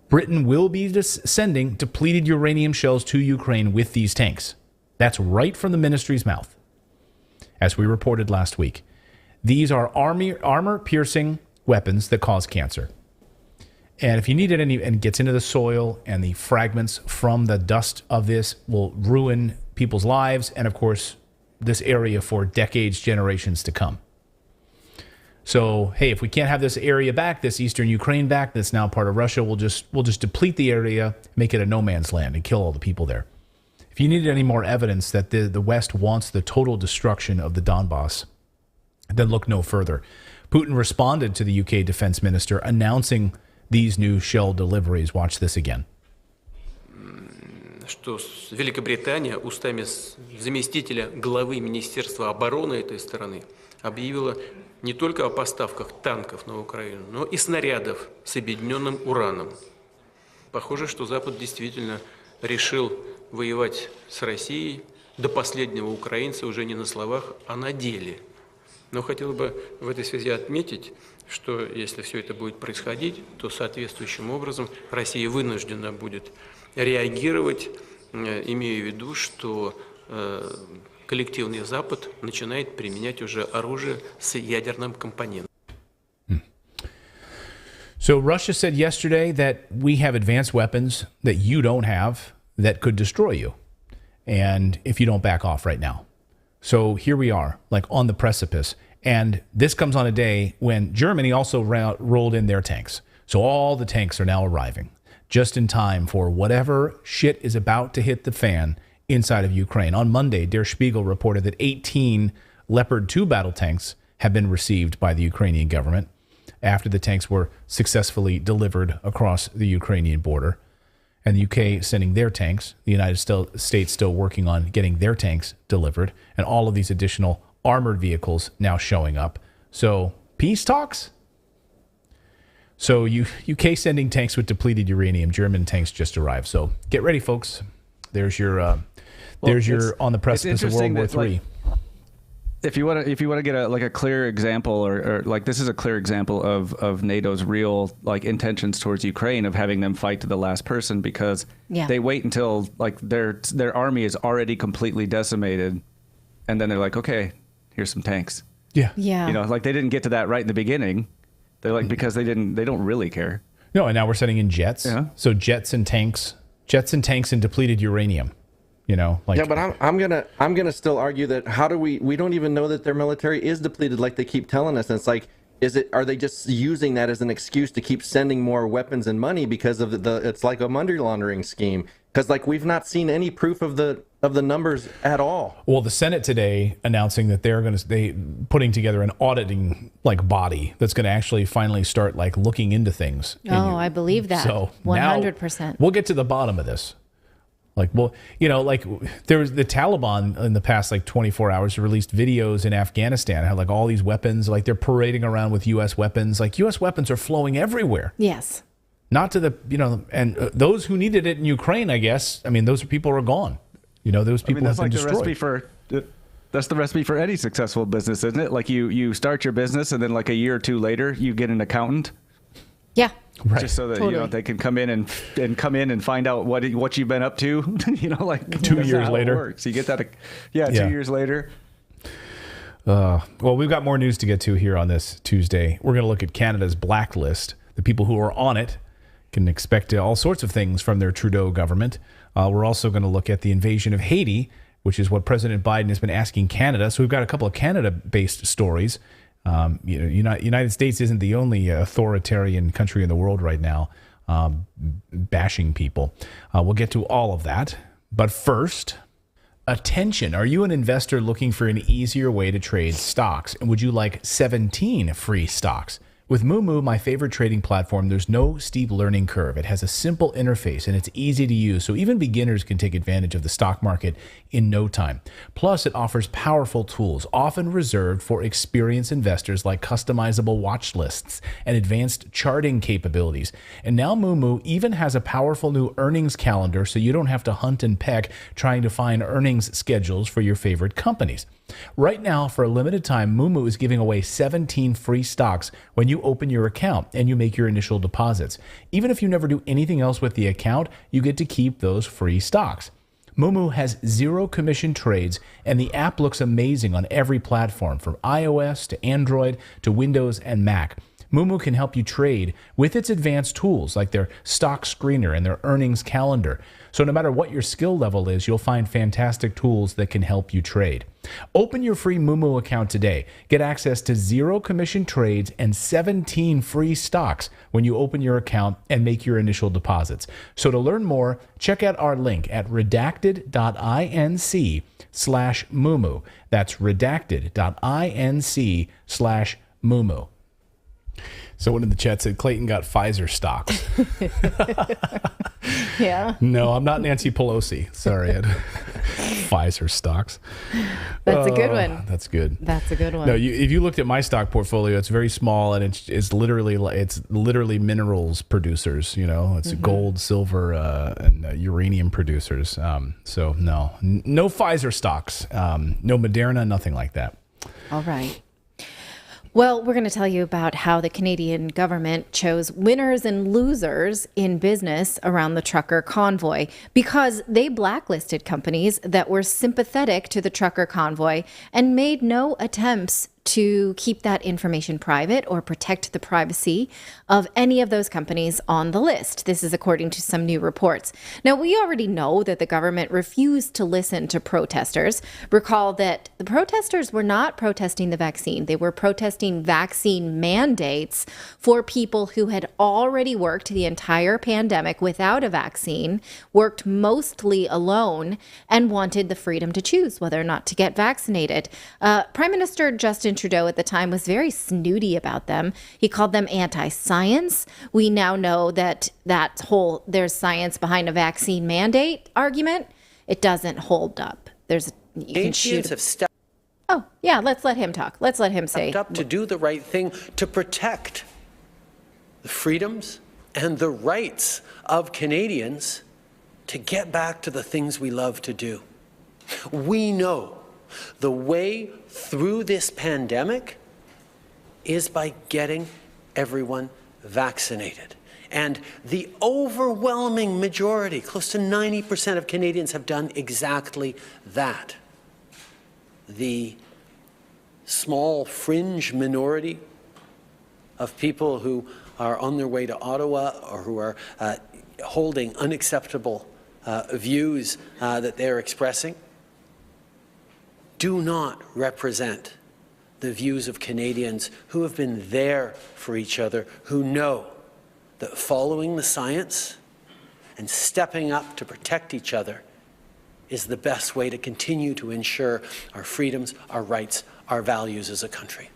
Britain will be sending depleted uranium shells to Ukraine with these tanks. That's right from the ministry's mouth, as we reported last week. These are armor-piercing weapons that cause cancer. And if you need it and gets into the soil, and the fragments from the dust of this will ruin people's lives, and of course, this area for decades, generations to come. So, hey, if we can't have this area back, this eastern Ukraine back, that's now part of Russia, we'll just deplete the area, make it a no man's land, and kill all the people there. If you needed any more evidence that the West wants the total destruction of the Donbass, then look no further. Putin responded to the UK defense minister announcing these new shell deliveries. Watch this again. Что Великобритания устами заместителя главы Министерства обороны этой страны объявила не только о поставках танков на Украину, но и снарядов с объединенным ураном. Похоже, что Запад действительно решил воевать с Россией до последнего украинца уже не на словах, а на деле. Но хотел бы в этой связи отметить, что если все это будет происходить, то соответствующим образом Россия вынуждена будет реагировать, имея в виду, что коллективный Запад начинает применять уже оружие с ядерным компонентом. So Russia said yesterday that we have advanced weapons that you don't have that could destroy you, and if you don't back off right now. So here we are, like on the precipice, and this comes on a day when Germany also rolled in their tanks. So all the tanks are now arriving, just in time for whatever shit is about to hit the fan inside of Ukraine. On Monday, Der Spiegel reported that 18 Leopard 2 battle tanks have been received by the Ukrainian government after the tanks were successfully delivered across the Ukrainian border. And the UK sending their tanks, the United States still working on getting their tanks delivered, and all of these additional armored vehicles now showing up. So, peace talks? So, UK sending tanks with depleted uranium. German tanks just arrived. So, get ready, folks. There's your on the precipice of World War III. If you want to get a clear example, or like this is a clear example of NATO's real intentions towards Ukraine of having them fight to the last person, because they wait until their army is already completely decimated, and then they're like, okay, here's some tanks. Yeah. They didn't get to that right in the beginning. They're because they don't really care. No, and now we're sending in jets. Yeah. So jets and tanks and depleted uranium. Yeah, but I'm gonna still argue that we don't even know that their military is depleted like they keep telling us. And it's are they just using that as an excuse to keep sending more weapons and money because of it's like a money laundering scheme? Because like we've not seen any proof of the numbers at all. Well, the Senate today announcing that they're going to putting together an auditing like body that's going to actually finally start like looking into things. Oh, I believe that. So 100%. We'll get to the bottom of this. Like, well, you know, like there was the Taliban in the past like 24 hours released videos in Afghanistan how like all these weapons, like they're parading around with U.S. weapons. Like U.S. weapons are flowing everywhere. Yes. Not to the, you know, and those who needed it in Ukraine, I guess. I mean, those people are gone. You know, those people have been destroyed. That's the recipe for any successful business, isn't it? Like you start your business and then like a year or two later, you get an accountant. Yeah. Right. Just so that you know they can come in and find out what you've been up to. You know, like 2 years later. So you get that. 2 years later. Well, we've got more news to get to here on this Tuesday. We're going to look at Canada's Blacklist. The people who are on it can expect all sorts of things from their Trudeau government. We're also going to look at the invasion of Haiti, which is what President Biden has been asking Canada. So we've got a couple of Canada-based stories. United States isn't the only authoritarian country in the world right now bashing people. We'll get to all of that. But first, attention. Are you an investor looking for an easier way to trade stocks? And would you like 17 free stocks? With Moomoo, my favorite trading platform, there's no steep learning curve. It has a simple interface and it's easy to use, so even beginners can take advantage of the stock market in no time. Plus, it offers powerful tools, often reserved for experienced investors like customizable watch lists and advanced charting capabilities. And now Moomoo even has a powerful new earnings calendar, so you don't have to hunt and peck trying to find earnings schedules for your favorite companies. Right now, for a limited time, Moomoo is giving away 17 free stocks when you open your account and you make your initial deposits. Even if you never do anything else with the account, you get to keep those free stocks. Moomoo has zero commission trades, and the app looks amazing on every platform, from iOS to Android to Windows and Mac. Moomoo can help you trade with its advanced tools like their stock screener and their earnings calendar. So no matter what your skill level is, you'll find fantastic tools that can help you trade. Open your free Moomoo account today. Get access to zero commission trades and 17 free stocks when you open your account and make your initial deposits. So to learn more, check out our link at redacted.inc/Moomoo. That's redacted.inc/Moomoo. Someone in the chat said Clayton got Pfizer stocks. Yeah. No, I'm not Nancy Pelosi. Sorry, Ed. Pfizer stocks. That's a good one. That's good. That's a good one. No, if you looked at my stock portfolio, it's very small and it's literally minerals producers. You know, it's gold, silver, and uranium producers. So no Pfizer stocks, no Moderna, nothing like that. All right. Well, we're going to tell you about how the Canadian government chose winners and losers in business around the trucker convoy because they blacklisted companies that were sympathetic to the trucker convoy and made no attempts to keep that information private or protect the privacy of any of those companies on the list. This is according to some new reports. Now, we already know that the government refused to listen to protesters. Recall that the protesters were not protesting the vaccine. They were protesting vaccine mandates for people who had already worked the entire pandemic without a vaccine, worked mostly alone, and wanted the freedom to choose whether or not to get vaccinated. Prime Minister Justin Trudeau at the time was very snooty about them. He called them anti-science. We now know that there's science behind a vaccine mandate argument. It doesn't hold up. You can shoot. Oh, yeah, let's let him talk. Let's let him say. Up to do the right thing to protect the freedoms and the rights of Canadians to get back to the things we love to do. We know the way through this pandemic is by getting everyone vaccinated. And the overwhelming majority, close to 90% of Canadians, have done exactly that. The small fringe minority of people who are on their way to Ottawa or who are holding unacceptable views that they're expressing do not represent the views of Canadians who have been there for each other, who know that following the science and and stepping up to protect each other is the best way to continue to ensure our freedoms, our rights, our values as a country.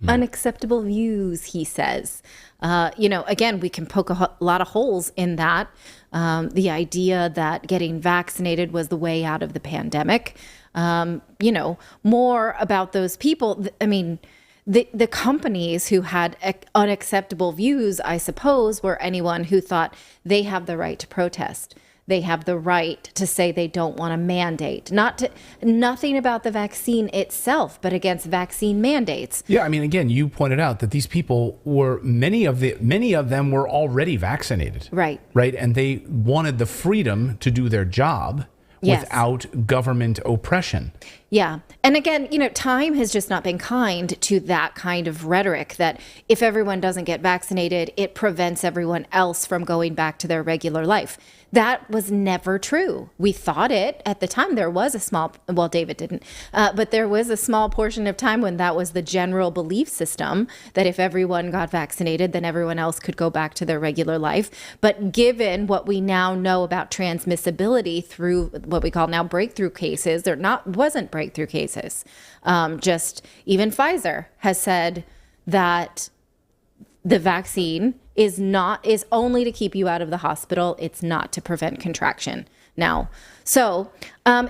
Unacceptable views, he says. Again, we can poke a lot of holes in that. The idea that getting vaccinated was the way out of the pandemic. More about those people. I mean, the companies who had unacceptable views, I suppose, were anyone who thought they have the right to protest. They have the right to say they don't want a mandate. Nothing about the vaccine itself, but against vaccine mandates. Yeah, I mean, again, you pointed out that these people were many of them were already vaccinated. Right. Right, and they wanted the freedom to do their job without government oppression. Yeah. And again, time has just not been kind to that kind of rhetoric that if everyone doesn't get vaccinated, it prevents everyone else from going back to their regular life. That was never true. We thought it at the time. There was a small, well, David didn't, but there was a small portion of time when that was the general belief system, that if everyone got vaccinated, then everyone else could go back to their regular life. But given what we now know about transmissibility through what we call now breakthrough cases, wasn't breakthrough cases. Just even Pfizer has said that the vaccine is only to keep you out of the hospital. It's not to prevent contraction now. So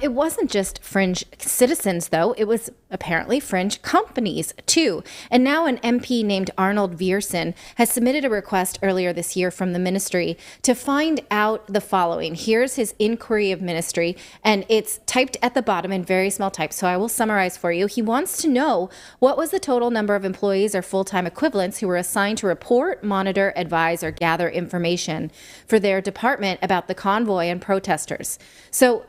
it wasn't just fringe citizens, though. It was apparently fringe companies, too. And now an MP named Arnold Viersen has submitted a request earlier this year from the ministry to find out the following. Here's his inquiry of ministry, and it's typed at the bottom in very small type, so I will summarize for you. He wants to know what was the total number of employees or full-time equivalents who were assigned to report, monitor, advise, or gather information for their department about the convoy and protesters. So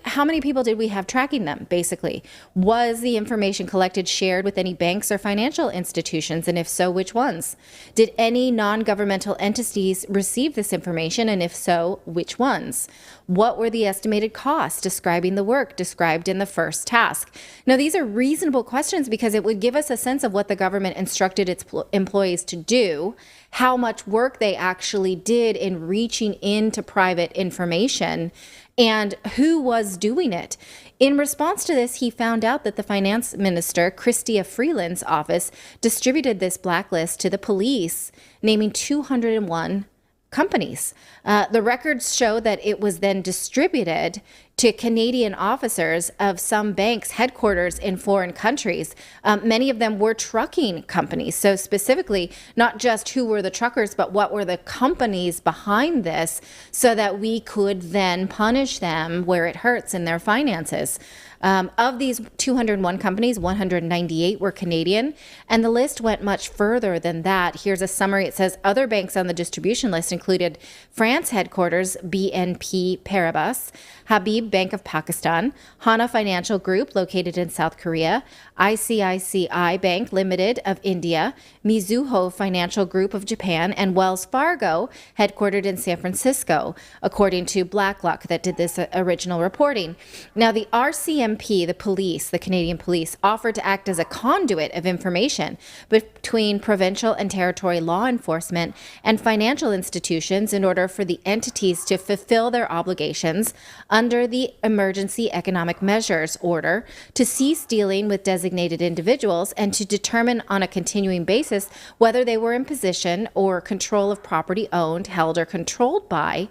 how many people did we have tracking them, basically? Was the information collected shared with any banks or financial institutions? And if so, which ones? Did any non-governmental entities receive this information? And if so, which ones? What were the estimated costs describing the work described in the first task? Now, these are reasonable questions because it would give us a sense of what the government instructed its employees to do, how much work they actually did in reaching into private information, and who was doing it. In response to this, he found out that the finance minister, Chrystia Freeland's office, distributed this blacklist to the police, naming 201 companies. The records show that it was then distributed to Canadian officers of some banks' headquarters in foreign countries. Many of them were trucking companies. So specifically, not just who were the truckers, but what were the companies behind this so that we could then punish them where it hurts in their finances. Of these 201 companies, 198 were Canadian, and the list went much further than that. Here's a summary. It says other banks on the distribution list included France headquarters, BNP Paribas, Habib Bank of Pakistan, Hana Financial Group located in South Korea, ICICI Bank Limited of India, Mizuho Financial Group of Japan, and Wells Fargo, headquartered in San Francisco, according to Blacklist that did this original reporting. Now, the RCMP, the police, the Canadian police, offered to act as a conduit of information between provincial and territory law enforcement and financial institutions in order for the entities to fulfill their obligations under the Emergency Economic Measures Order to cease dealing with designated individuals and to determine on a continuing basis whether they were in possession or control of property owned, held, or controlled by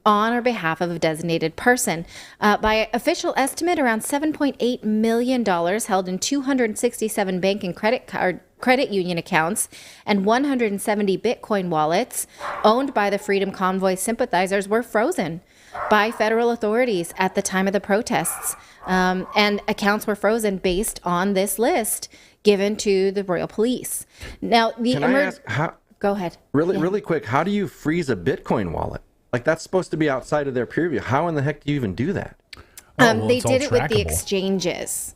on or behalf of a designated person. By official estimate, around $7.8 million held in 267 bank and credit union accounts and 170 Bitcoin wallets owned by the Freedom Convoy sympathizers were frozen by federal authorities at the time of the protests. And accounts were frozen based on this list given to the Royal Police. Now, Can I ask how? Go ahead. Really quick, how do you freeze a Bitcoin wallet? Like, that's supposed to be outside of their purview. How in the heck do you even do that? They did it with the exchanges.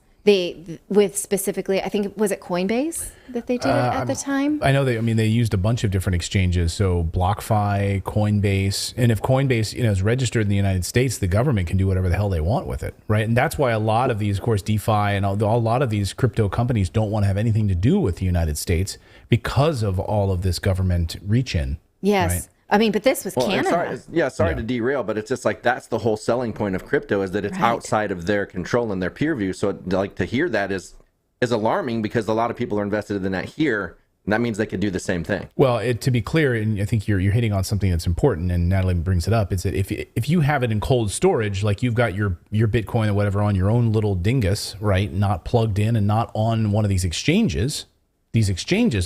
With specifically, I think, was it Coinbase that they did it at the time? I know they used a bunch of different exchanges. So BlockFi, Coinbase. And if Coinbase, is registered in the United States, the government can do whatever the hell they want with it, right? And that's why a lot of these, of course, DeFi and a lot of these crypto companies don't want to have anything to do with the United States because of all of this government reach-in. Yes. Right? I mean, but this was Canada. Sorry to derail, but it's just like that's the whole selling point of crypto is that it's outside of their control and their peer view. So like to hear that is alarming because a lot of people are invested in that here. And that means they could do the same thing. Well, to be clear, and I think you're hitting on something that's important, and Natalie brings it up, is that if you have it in cold storage, like you've got your Bitcoin or whatever on your own little dingus, right, not plugged in and not on one of these exchanges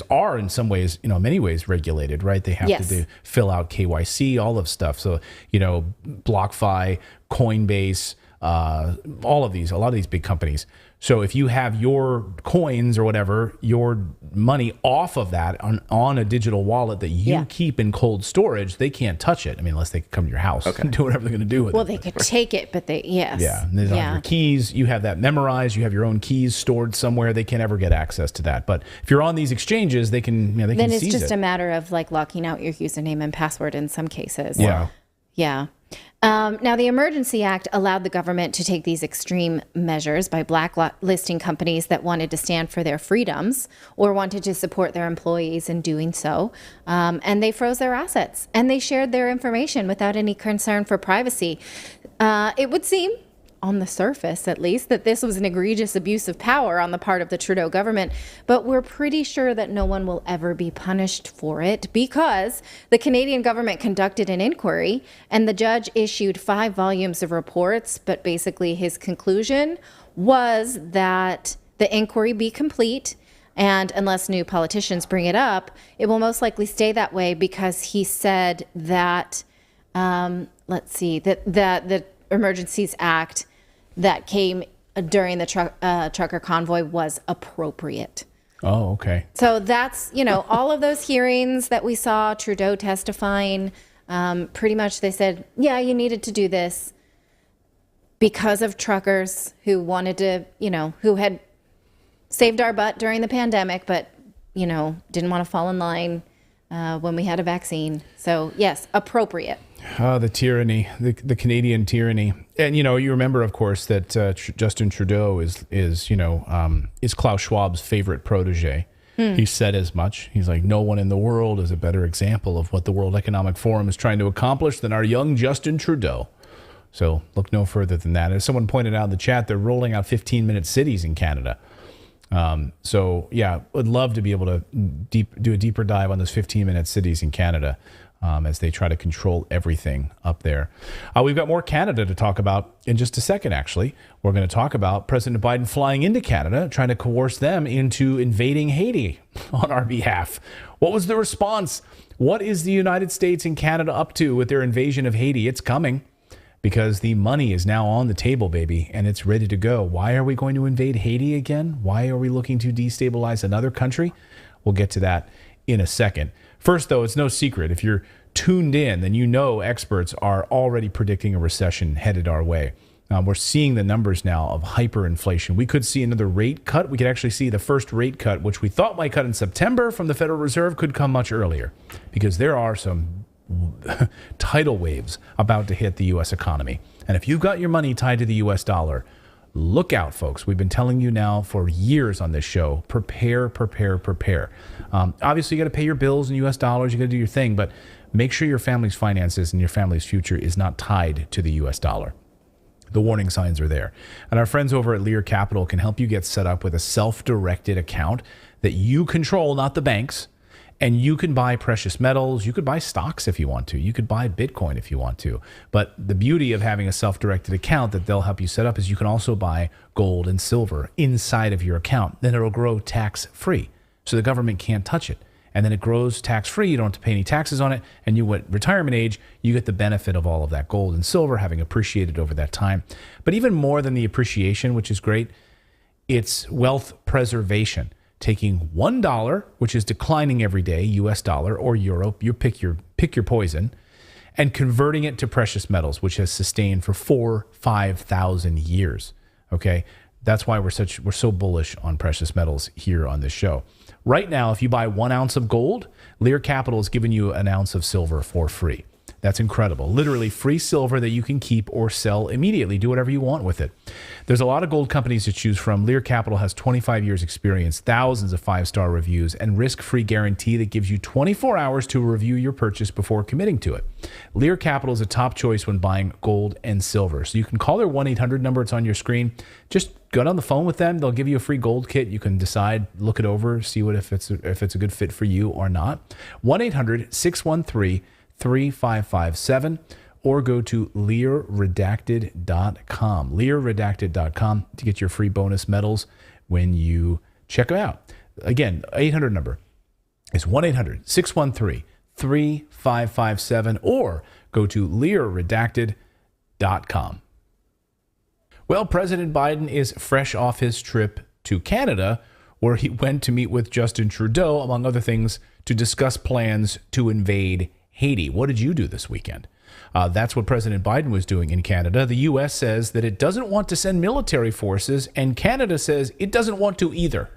are in some ways, many ways regulated, right? They have to fill out KYC, all of stuff. So, BlockFi, Coinbase, a lot of these big companies. So if you have your coins or whatever, your money off of that on a digital wallet that you keep in cold storage, they can't touch it. I mean, unless they come to your house and do whatever they're going to do with it. Well, they could take it, but Yeah. And there's your keys. You have that memorized. You have your own keys stored somewhere. They can't ever get access to that. But if you're on these exchanges, they can seize it. Then it's just a matter of like locking out your username and password in some cases. Yeah. Yeah. Now, the Emergency Act allowed the government to take these extreme measures by blacklisting companies that wanted to stand for their freedoms or wanted to support their employees in doing so. And they froze their assets and they shared their information without any concern for privacy. It would seem, on the surface at least, that this was an egregious abuse of power on the part of the Trudeau government, but we're pretty sure that no one will ever be punished for it because the Canadian government conducted an inquiry and the judge issued 5 volumes of reports, but basically his conclusion was that the inquiry be complete, and unless new politicians bring it up, it will most likely stay that way because he said that, that the Emergencies Act that came during the trucker convoy was appropriate. Oh, okay. So that's, all of those hearings that we saw, Trudeau testifying, pretty much they said, yeah, you needed to do this because of truckers who wanted to, who had saved our butt during the pandemic, but, didn't want to fall in line when we had a vaccine. So yes, appropriate. The tyranny, the Canadian tyranny. And, you remember, of course, that Justin Trudeau is Klaus Schwab's favorite protege. He said as much. He's like, no one in the world is a better example of what the World Economic Forum is trying to accomplish than our young Justin Trudeau. So look no further than that. As someone pointed out in the chat, they're rolling out 15-minute cities in Canada. Would love to be able to do a deeper dive on those 15-minute cities in Canada. As they try to control everything up there. We've got more Canada to talk about in just a second, actually. We're going to talk about President Biden flying into Canada, trying to coerce them into invading Haiti on our behalf. What was the response? What is the United States and Canada up to with their invasion of Haiti? It's coming because the money is now on the table, baby, and it's ready to go. Why are we going to invade Haiti again? Why are we looking to destabilize another country? We'll get to that in a second. First, though, it's no secret. If you're tuned in, then experts are already predicting a recession headed our way. We're seeing the numbers now of hyperinflation. We could see another rate cut. We could actually see the first rate cut, which we thought might cut in September from the Federal Reserve, could come much earlier because there are some tidal waves about to hit the U.S. economy. And if you've got your money tied to the U.S. dollar, look out, folks. We've been telling you now for years on this show, prepare. Obviously, you got to pay your bills in U.S. dollars. You got to do your thing, but make sure your family's finances and your family's future is not tied to the U.S. dollar. The warning signs are there. And our friends over at Lear Capital can help you get set up with a self-directed account that you control, not the banks. And you can buy precious metals. You could buy stocks if you want to. You could buy Bitcoin if you want to. But the beauty of having a self-directed account that they'll help you set up is you can also buy gold and silver inside of your account. Then it'll grow tax-free. So the government can't touch it. And then it grows tax-free. You don't have to pay any taxes on it. And at retirement age, you get the benefit of all of that gold and silver having appreciated over that time. But even more than the appreciation, which is great, it's wealth preservation. Taking $1, which is declining every day, US dollar or euro, you pick your poison, and converting it to precious metals, which has sustained for 5,000 years. Okay, that's why we're so bullish on precious metals here on this show. Right now, if you buy 1 ounce of gold, Lear Capital is giving you an ounce of silver for free. That's incredible. Literally free silver that you can keep or sell immediately. Do whatever you want with it. There's a lot of gold companies to choose from. Lear Capital has 25 years experience, thousands of 5-star reviews, and risk-free guarantee that gives you 24 hours to review your purchase before committing to it. Lear Capital is a top choice when buying gold and silver. So you can call their 1-800 number. It's on your screen. Just get on the phone with them. They'll give you a free gold kit. You can decide, look it over, see if it's a good fit for you or not. 1-800-613-3557 or go to LearRedacted.com. LearRedacted.com to get your free bonus medals when you check them out. Again, 800 number is 1-800-613-3557 or go to LearRedacted.com. Well, President Biden is fresh off his trip to Canada, where he went to meet with Justin Trudeau, among other things, to discuss plans to invade Haiti. What did you do this weekend? That's what President Biden was doing in Canada. The U.S. says that it doesn't want to send military forces, and Canada says it doesn't want to either.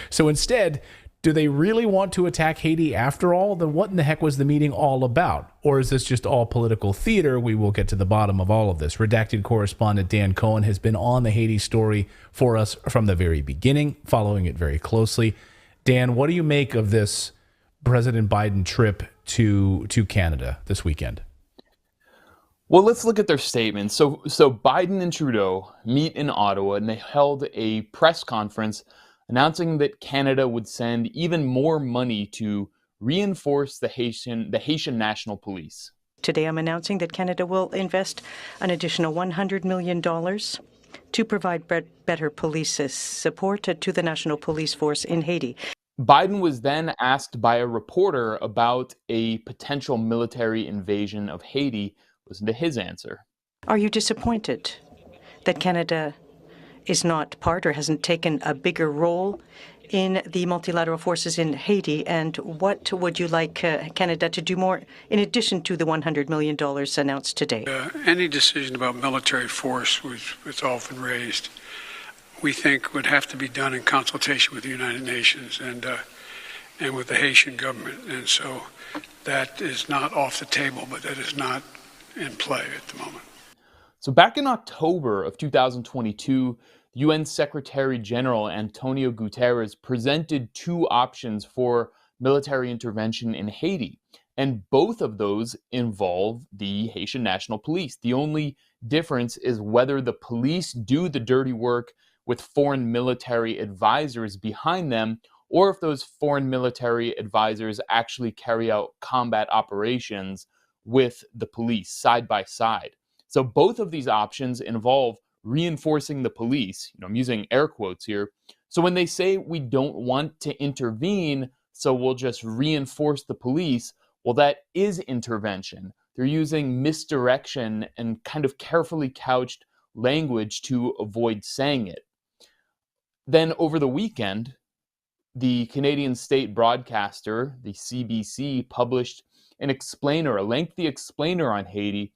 So instead, do they really want to attack Haiti after all? Then what in the heck was the meeting all about? Or is this just all political theater? We will get to the bottom of all of this. Redacted correspondent Dan Cohen has been on the Haiti story for us from the very beginning, following it very closely. Dan, what do you make of this President Biden trip to Canada this weekend? Well, let's look at their statements. So Biden and Trudeau meet in Ottawa, and they held a press conference announcing that Canada would send even more money to reinforce the Haitian National Police. Today, I'm announcing that Canada will invest an additional $100 million to provide better police support to the National Police Force in Haiti. Biden was then asked by a reporter about a potential military invasion of Haiti. Listen to his answer. Are you disappointed that Canada is not part or hasn't taken a bigger role in the multilateral forces in Haiti? And what would you like Canada to do more in addition to the $100 million announced today? Any decision about military force, which was often raised, we think would have to be done in consultation with the United Nations and with the Haitian government. And so that is not off the table, but that is not in play at the moment. So back in October of 2022, UN Secretary General Antonio Guterres presented two options for military intervention in Haiti, and both of those involve the Haitian National Police. The only difference is whether the police do the dirty work with foreign military advisors behind them, or if those foreign military advisors actually carry out combat operations with the police side by side. So both of these options involve reinforcing the police. I'm using air quotes here. So when they say we don't want to intervene, so we'll just reinforce the police, well, that is intervention. They're using misdirection and kind of carefully couched language to avoid saying it. Then over the weekend, the Canadian state broadcaster, the CBC, published a lengthy explainer on Haiti,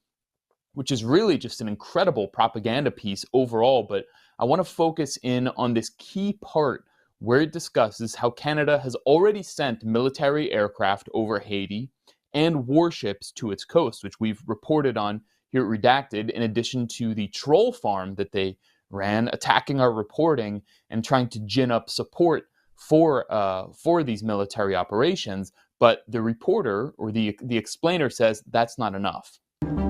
which is really just an incredible propaganda piece overall. But I want to focus in on this key part where it discusses how Canada has already sent military aircraft over Haiti and warships to its coast, which we've reported on here at Redacted, in addition to the troll farm that they ran, attacking our reporting and trying to gin up support for these military operations. But the reporter or the explainer says that's not enough.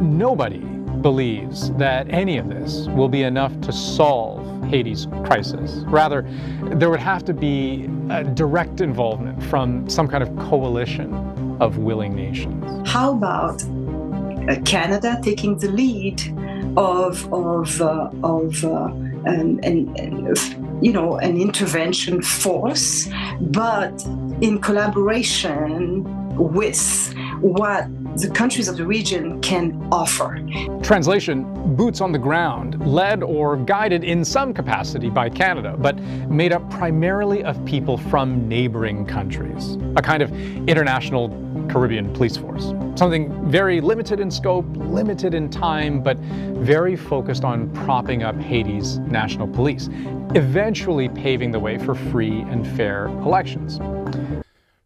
Nobody believes that any of this will be enough to solve Haiti's crisis. Rather, there would have to be a direct involvement from some kind of coalition of willing nations. How about Canada taking the lead of an intervention force, but in collaboration with what the countries of the region can offer. Translation: boots on the ground, led or guided in some capacity by Canada, but made up primarily of people from neighboring countries. A kind of international Caribbean police force. Something very limited in scope, limited in time, but very focused on propping up Haiti's national police, eventually paving the way for free and fair elections.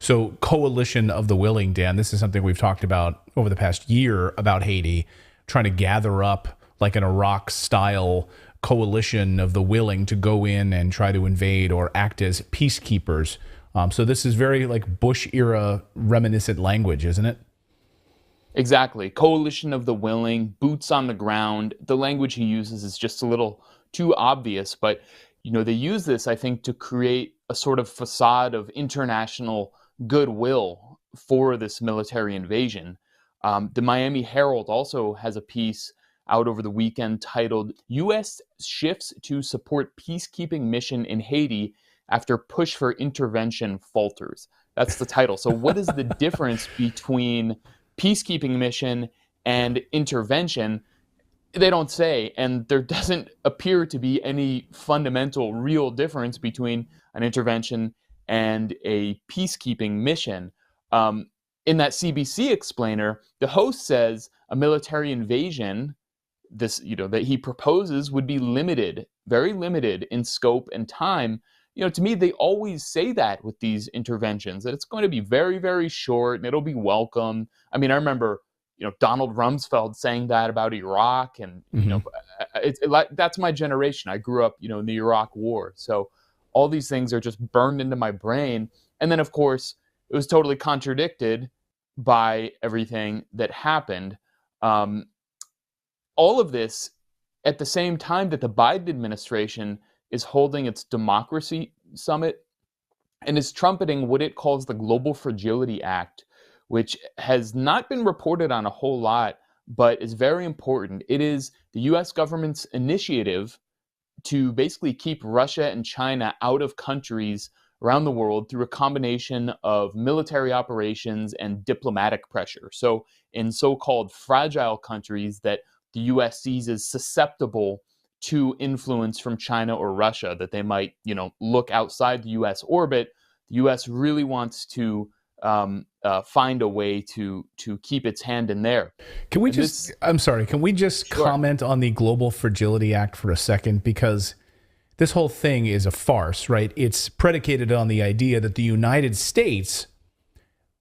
So coalition of the willing, Dan, this is something we've talked about over the past year about Haiti, trying to gather up like an Iraq-style coalition of the willing to go in and try to invade or act as peacekeepers. So this is very like Bush-era reminiscent language, isn't it? Exactly. Coalition of the willing, boots on the ground. The language he uses is just a little too obvious, but they use this, I think, to create a sort of facade of international goodwill for this military invasion. The Miami Herald also has a piece out over the weekend titled U.S. Shifts to Support Peacekeeping Mission in Haiti After Push for Intervention Falters. That's the title. So what is the difference between peacekeeping mission and intervention? They don't say, and there doesn't appear to be any fundamental real difference between an intervention and a peacekeeping mission. In that CBC explainer, the host says a military invasion, that he proposes, would be limited, very limited in scope and time. To me, they always say that with these interventions, that it's going to be very, very short and it'll be welcome. I mean, I remember, Donald Rumsfeld saying that about Iraq, and that's my generation. I grew up, in the Iraq War, so all these things are just burned into my brain. And then, of course, it was totally contradicted by everything that happened. All of this at the same time that the Biden administration is holding its democracy summit and is trumpeting what it calls the Global Fragility Act, which has not been reported on a whole lot, but is very important. It is the U.S. government's initiative to basically keep Russia and China out of countries around the world through a combination of military operations and diplomatic pressure. So in so-called fragile countries that the U.S. sees as susceptible to influence from China or Russia, that they might, look outside the U.S. orbit, the U.S. really wants to find a way to keep its hand in there. Can we just comment on the Global Fragility Act for a second? Because this whole thing is a farce, right? It's predicated on the idea that the United States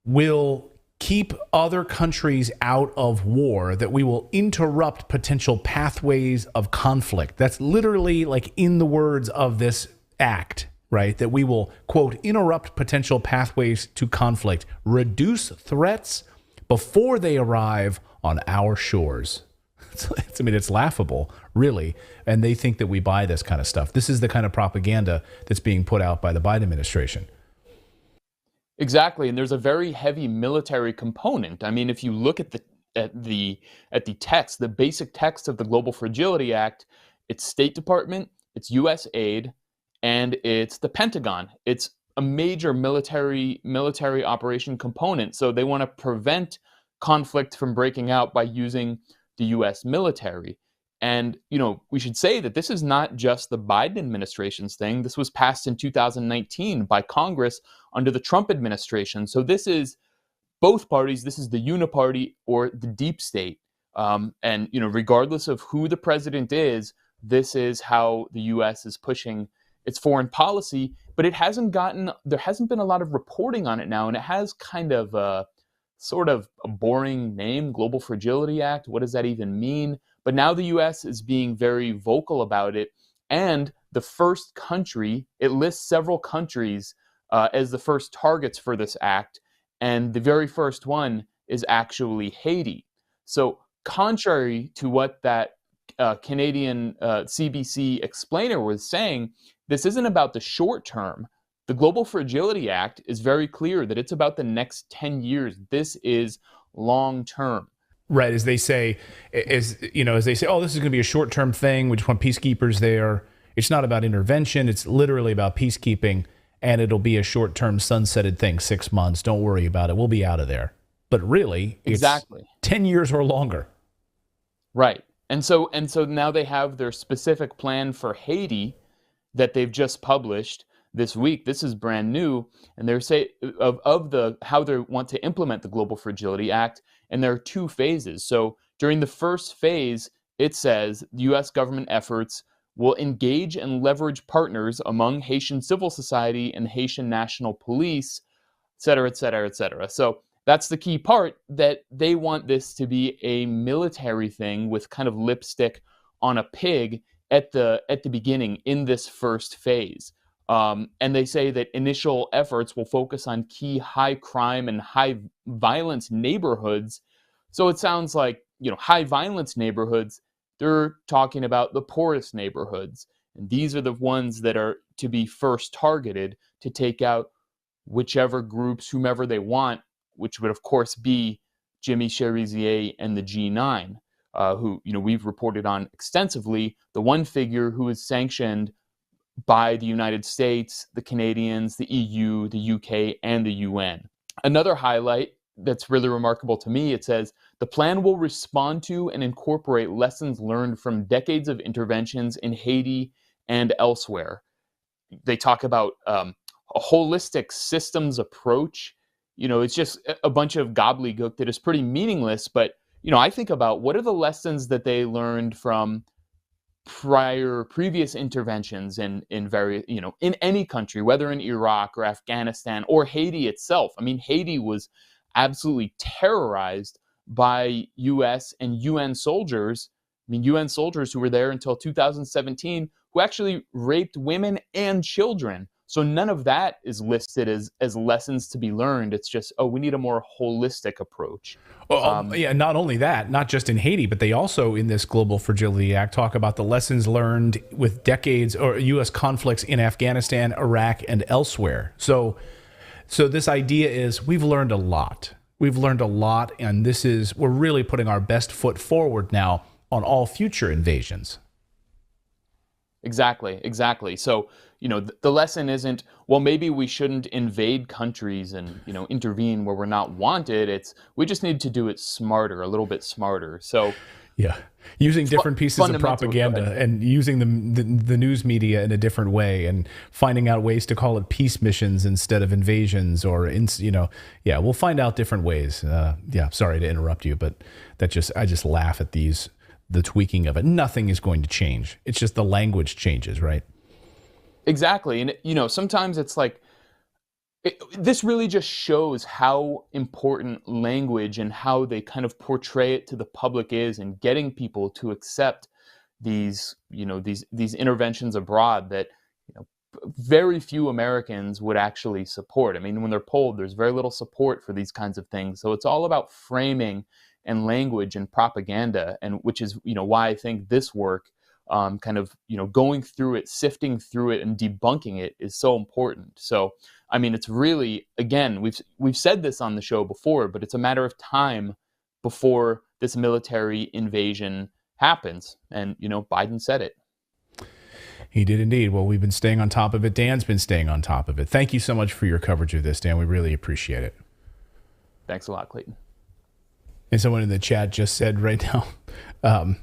will keep other countries out of war, that we will interrupt potential pathways of conflict. That's literally like in the words of this act, right? That we will, quote, interrupt potential pathways to conflict, reduce threats before they arrive on our shores. It's laughable, really. And they think that we buy this kind of stuff. This is the kind of propaganda that's being put out by the Biden administration. Exactly, and there's a very heavy military component. I mean, if you look at the text, the basic text of the Global Fragility Act, it's State Department, it's U.S. aid, and it's the Pentagon. It's a major military operation component. So they want to prevent conflict from breaking out by using the U.S. military. And, we should say that this is not just the Biden administration's thing. This was passed in 2019 by Congress under the Trump administration. So this is both parties. This is the uniparty or the deep state. And, regardless of who the president is, this is how the U.S. is pushing its foreign policy. But there hasn't been a lot of reporting on it now. And it has kind of a sort of a boring name, Global Fragility Act. What does that even mean? But now the U.S. is being very vocal about it. And the first country, it lists several countries as the first targets for this act. And the very first one is actually Haiti. So contrary to what that Canadian CBC explainer was saying, this isn't about the short term. The Global Fragility Act is very clear that it's about the next 10 years. This is long term. Right, as they say, oh, this is going to be a short-term thing. We just want peacekeepers there. It's not about intervention. It's literally about peacekeeping, and it'll be a short-term sunsetted thing, 6 months. Don't worry about it. We'll be out of there. But really, it's 10 years or longer. Right, and so now they have their specific plan for Haiti that they've just published this week. This is brand new, and they're say of how they want to implement the Global Fragility Act. And there are two phases. So during the first phase, it says the U.S. government efforts will engage and leverage partners among Haitian civil society and Haitian National Police cetera, et cetera, et cetera. So that's the key part, that they want this to be a military thing with kind of lipstick on a pig at the beginning in this first phase. And they say that initial efforts will focus on key high crime and high violence neighborhoods. So it sounds like, high violence neighborhoods, they're talking about the poorest neighborhoods. And these are the ones that are to be first targeted to take out whichever groups, whomever they want, which would, of course, be Jimmy Cherizier and the G9, who, we've reported on extensively, the one figure who is sanctioned by the United States, the Canadians, the EU, the UK, and the UN. Another highlight that's really remarkable to me, it says, the plan will respond to and incorporate lessons learned from decades of interventions in Haiti and elsewhere. They talk about a holistic systems approach. It's just a bunch of gobbledygook that is pretty meaningless. But, I think about what are the lessons that they learned from previous interventions in various, in any country, whether in Iraq or Afghanistan or Haiti itself. I mean, Haiti was absolutely terrorized by U.S. and UN soldiers. I mean, UN soldiers who were there until 2017, who actually raped women and children. So none of that is listed as lessons to be learned. It's just, we need a more holistic approach. Not only that, not just in Haiti, but they also, in this Global Fragility Act, talk about the lessons learned with decades or U.S. conflicts in Afghanistan, Iraq, and elsewhere. So this idea is we've learned a lot. We've learned a lot, and we're really putting our best foot forward now on all future invasions. Exactly. So, the lesson isn't, well, maybe we shouldn't invade countries and, intervene where we're not wanted. We just need to do it smarter, a little bit smarter. So, yeah, using different pieces of propaganda and using the news media in a different way and finding out ways to call it peace missions instead of invasions we'll find out different ways. Sorry to interrupt you, but I just laugh at the tweaking of it. Nothing is going to change. It's just the language changes, right? Exactly. And, sometimes it's like, this really just shows how important language and how they kind of portray it to the public is, and getting people to accept these interventions abroad that, very few Americans would actually support. I mean, when they're polled, there's very little support for these kinds of things. So it's all about framing and language and propaganda, and which is, why I think this work, going through it, sifting through it, and debunking it is so important. So, I mean, it's really, again, we've said this on the show before, but it's a matter of time before this military invasion happens. And, Biden said it. He did indeed. Well, we've been staying on top of it. Dan's been staying on top of it. Thank you so much for your coverage of this, Dan. We really appreciate it. Thanks a lot, Clayton. And someone in the chat just said right now,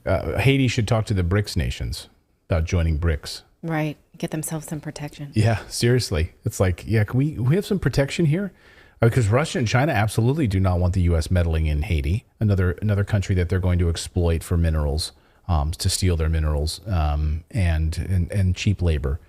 Haiti should talk to the BRICS nations about joining BRICS. Right. Get themselves some protection. Yeah, seriously. It's like, can we have some protection here? Because Russia and China absolutely do not want the U.S. meddling in Haiti, another country that they're going to exploit for minerals, to steal their minerals, and cheap labor.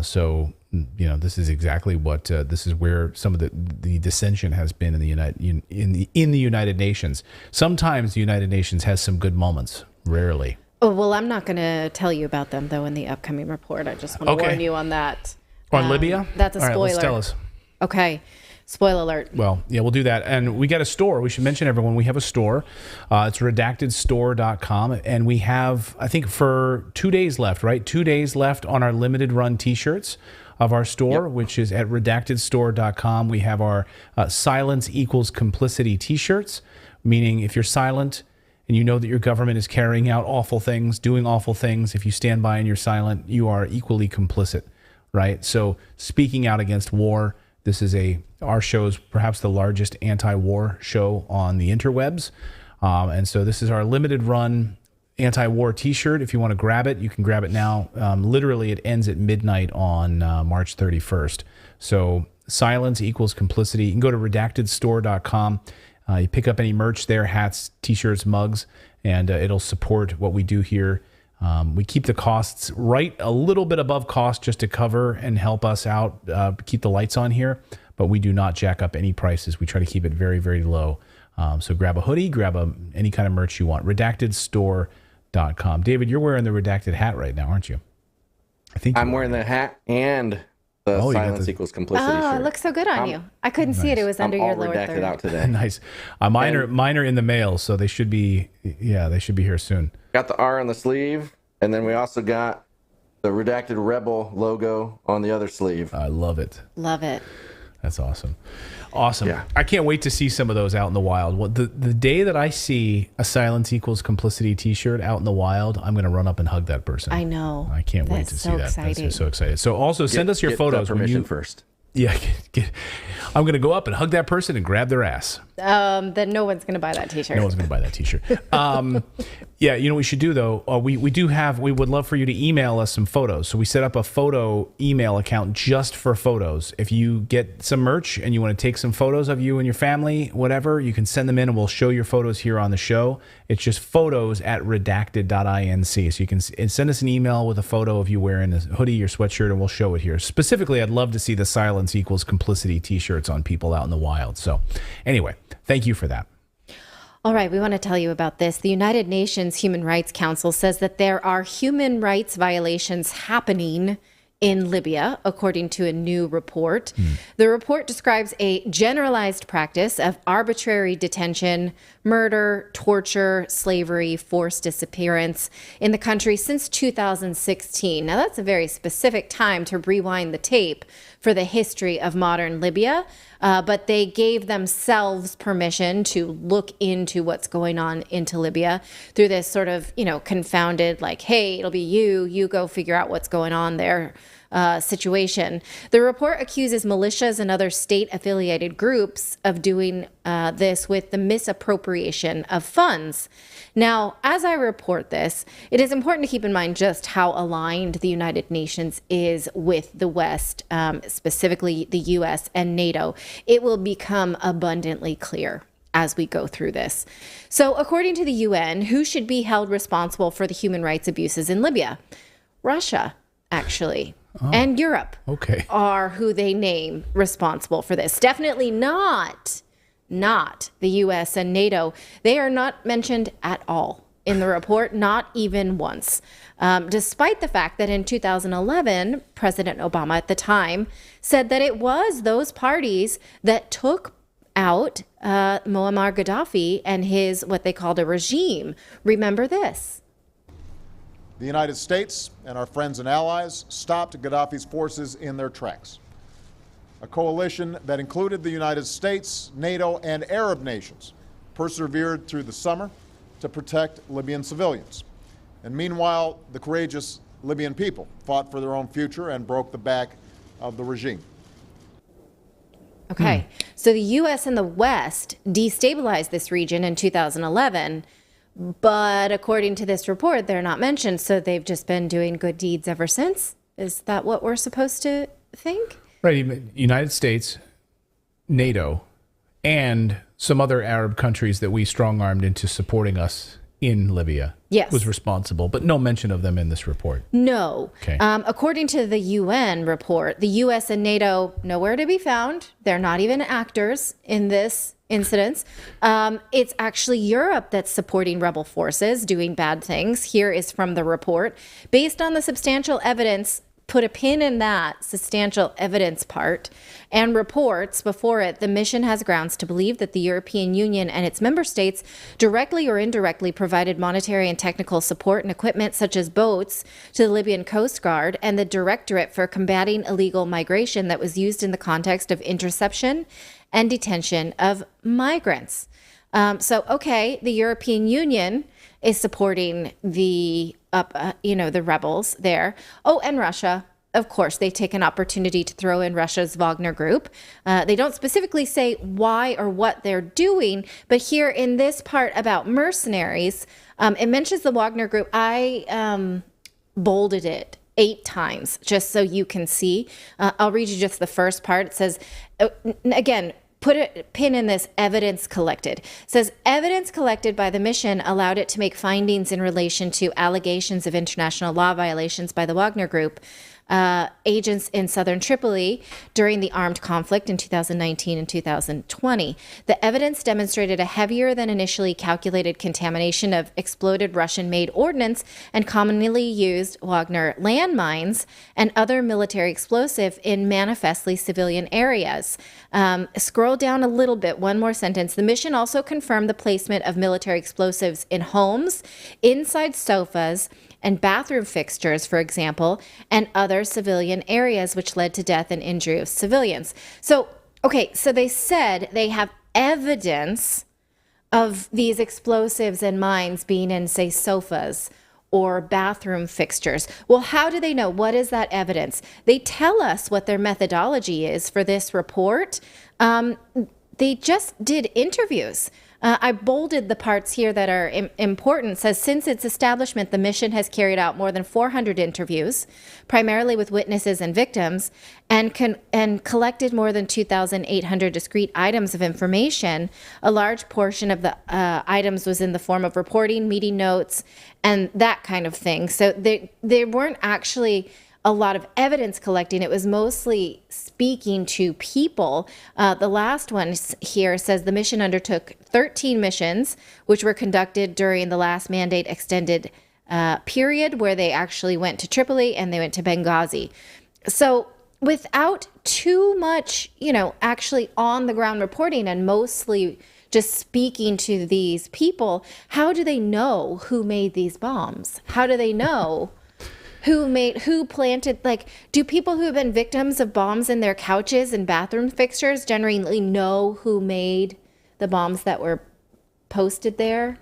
So this is exactly what this is where some of the dissension has been in the United Nations. Sometimes the United Nations has some good moments, rarely. Oh, well, I'm not going to tell you about them, though, in the upcoming report. I just want to warn you on that. On Libya? That's a spoiler. All right, let's tell us. Okay. Spoiler alert. Well, yeah, we'll do that. And we got a store. We should mention, everyone, we have a store. It's redactedstore.com. And we have, I think, for 2 days left, right? 2 days left on our limited run T-shirts of our store, which is at redactedstore.com. We have our Silence Equals Complicity T-shirts, meaning if you're silent and you know that your government is carrying out awful things, doing awful things, if you stand by and you're silent, you are equally complicit, right? So speaking out against war, this is our show's perhaps the largest anti-war show on the interwebs. And so this is our limited run anti-war T-shirt. If you want to grab it, you can grab it now. Literally, it ends at midnight on March 31st. So silence equals complicity. You can go to redactedstore.com. You pick up any merch there, hats, T-shirts, mugs, and it'll support what we do here. We keep the costs right a little bit above cost just to cover and help us out, keep the lights on here. but we do not jack up any prices. We try to keep it very, very low. So grab a hoodie, grab any kind of merch you want. RedactedStore.com. David, you're wearing the Redacted hat right now, aren't you? I think I'm wearing the hat and the silence equals complicity shirt. Oh, it looks so good on you. I couldn't see it. It was under your lower redacted third. out today. Nice. Mine are in the mail, so they should be here soon. Got the R on the sleeve, and then we also got the Redacted Rebel logo on the other sleeve. I love it. Love it. That's awesome. Awesome. Yeah. I can't wait to see some of those out in the wild. The day that I see a silence equals complicity t-shirt out in the wild, I'm going to run up and hug that person. I know. I can't wait to see that. Exciting. That's so excited. So also send us your photos. Permission first. Yeah. I'm going to go up and hug that person and grab their ass. Then no one's going to buy that t-shirt. No one's going to buy that t-shirt. Yeah, you know what we should do though? We would love for you to email us some photos. So we set up a photo email account just for photos. If you get some merch and you want to take some photos of you and your family, whatever, you can send them in and we'll show your photos here on the show. It's just photos@redacted.inc. So you can send us an email with a photo of you wearing a hoodie or sweatshirt and we'll show it here. Specifically, I'd love to see the silence equals complicity t-shirts on people out in the wild. So anyway, thank you for that. All right, we want to tell you about this. The United Nations Human Rights Council says that there are human rights violations happening in Libya, according to a new report. The report describes a generalized practice of arbitrary detention, murder, torture, slavery, forced disappearance in the country since 2016. Now, that's a very specific time to rewind the tape for the history of modern Libya, but they gave themselves permission to look into what's going on into Libya through this sort of, confounded, like, hey, it'll be you go figure out what's going on there situation. The report accuses militias and other state-affiliated groups of doing this with the misappropriation of funds. Now, as I report this, it is important to keep in mind just how aligned the United Nations is with the West, specifically the U.S. and NATO. It will become abundantly clear as we go through this. So, according to the UN, who should be held responsible for the human rights abuses in Libya? Russia, actually. And Europe are who they name responsible for this. Definitely not the U.S. and NATO. They are not mentioned at all in the report, not even once. Despite the fact that in 2011, President Obama at the time said that it was those parties that took out Muammar Gaddafi and his, what they called a regime. Remember this. The United States and our friends and allies stopped Gaddafi's forces in their tracks. A coalition that included the United States, NATO, and Arab nations persevered through the summer to protect Libyan civilians. And meanwhile, the courageous Libyan people fought for their own future and broke the back of the regime. Okay, so the U.S. and the West destabilized this region in 2011, but according to this report, they're not mentioned, so they've just been doing good deeds ever since? Is that what we're supposed to think? Right, United States, NATO, and some other Arab countries that we strong-armed into supporting us in Libya was responsible, but no mention of them in this report. No. Okay. According to the UN report, the U.S. and NATO, nowhere to be found. They're not even actors in this incident. It's actually Europe that's supporting rebel forces doing bad things. Here is from the report. Based on the substantial evidence, put a pin in that substantial evidence part, and reports before it, the mission has grounds to believe that the European Union and its member states directly or indirectly provided monetary and technical support and equipment such as boats to the Libyan Coast Guard and the Directorate for Combating Illegal Migration that was used in the context of interception and detention of migrants. The European Union is supporting the the rebels there. Oh, and Russia, of course, they take an opportunity to throw in Russia's Wagner Group. They don't specifically say why or what they're doing, but here in this part about mercenaries, it mentions the Wagner Group. I bolded it 8 times just so you can see. I'll read you just the first part. It says, again, put a pin in this, evidence collected. It says, evidence collected by the mission allowed it to make findings in relation to allegations of international law violations by the Wagner Group. agents in southern Tripoli during the armed conflict in 2019 and 2020. The evidence demonstrated a heavier than initially calculated contamination of exploded Russian-made ordnance and commonly used Wagner landmines and other military explosive in manifestly civilian areas. Scroll down a little bit, one more sentence. The mission also confirmed the placement of military explosives in homes, inside sofas, and bathroom fixtures, for example, and other civilian areas, which led to death and injury of civilians. So they said they have evidence of these explosives and mines being in, say, sofas or bathroom fixtures. Well, how do they know? What is that evidence? They tell us what their methodology is for this report. They just did interviews. I bolded the parts here that are important. It says, since its establishment, the mission has carried out more than 400 interviews, primarily with witnesses and victims, and collected more than 2,800 discrete items of information. A large portion of the items was in the form of reporting, meeting notes, and that kind of thing. So they weren't actually a lot of evidence collecting. It was mostly speaking to people. The last one here says the mission undertook 13 missions, which were conducted during the last mandate extended period, where they actually went to Tripoli and they went to Benghazi. So without too much, actually on the ground reporting and mostly just speaking to these people, how do they know who made these bombs? How do they know who planted, do people who have been victims of bombs in their couches and bathroom fixtures generally know who made the bombs that were posted there?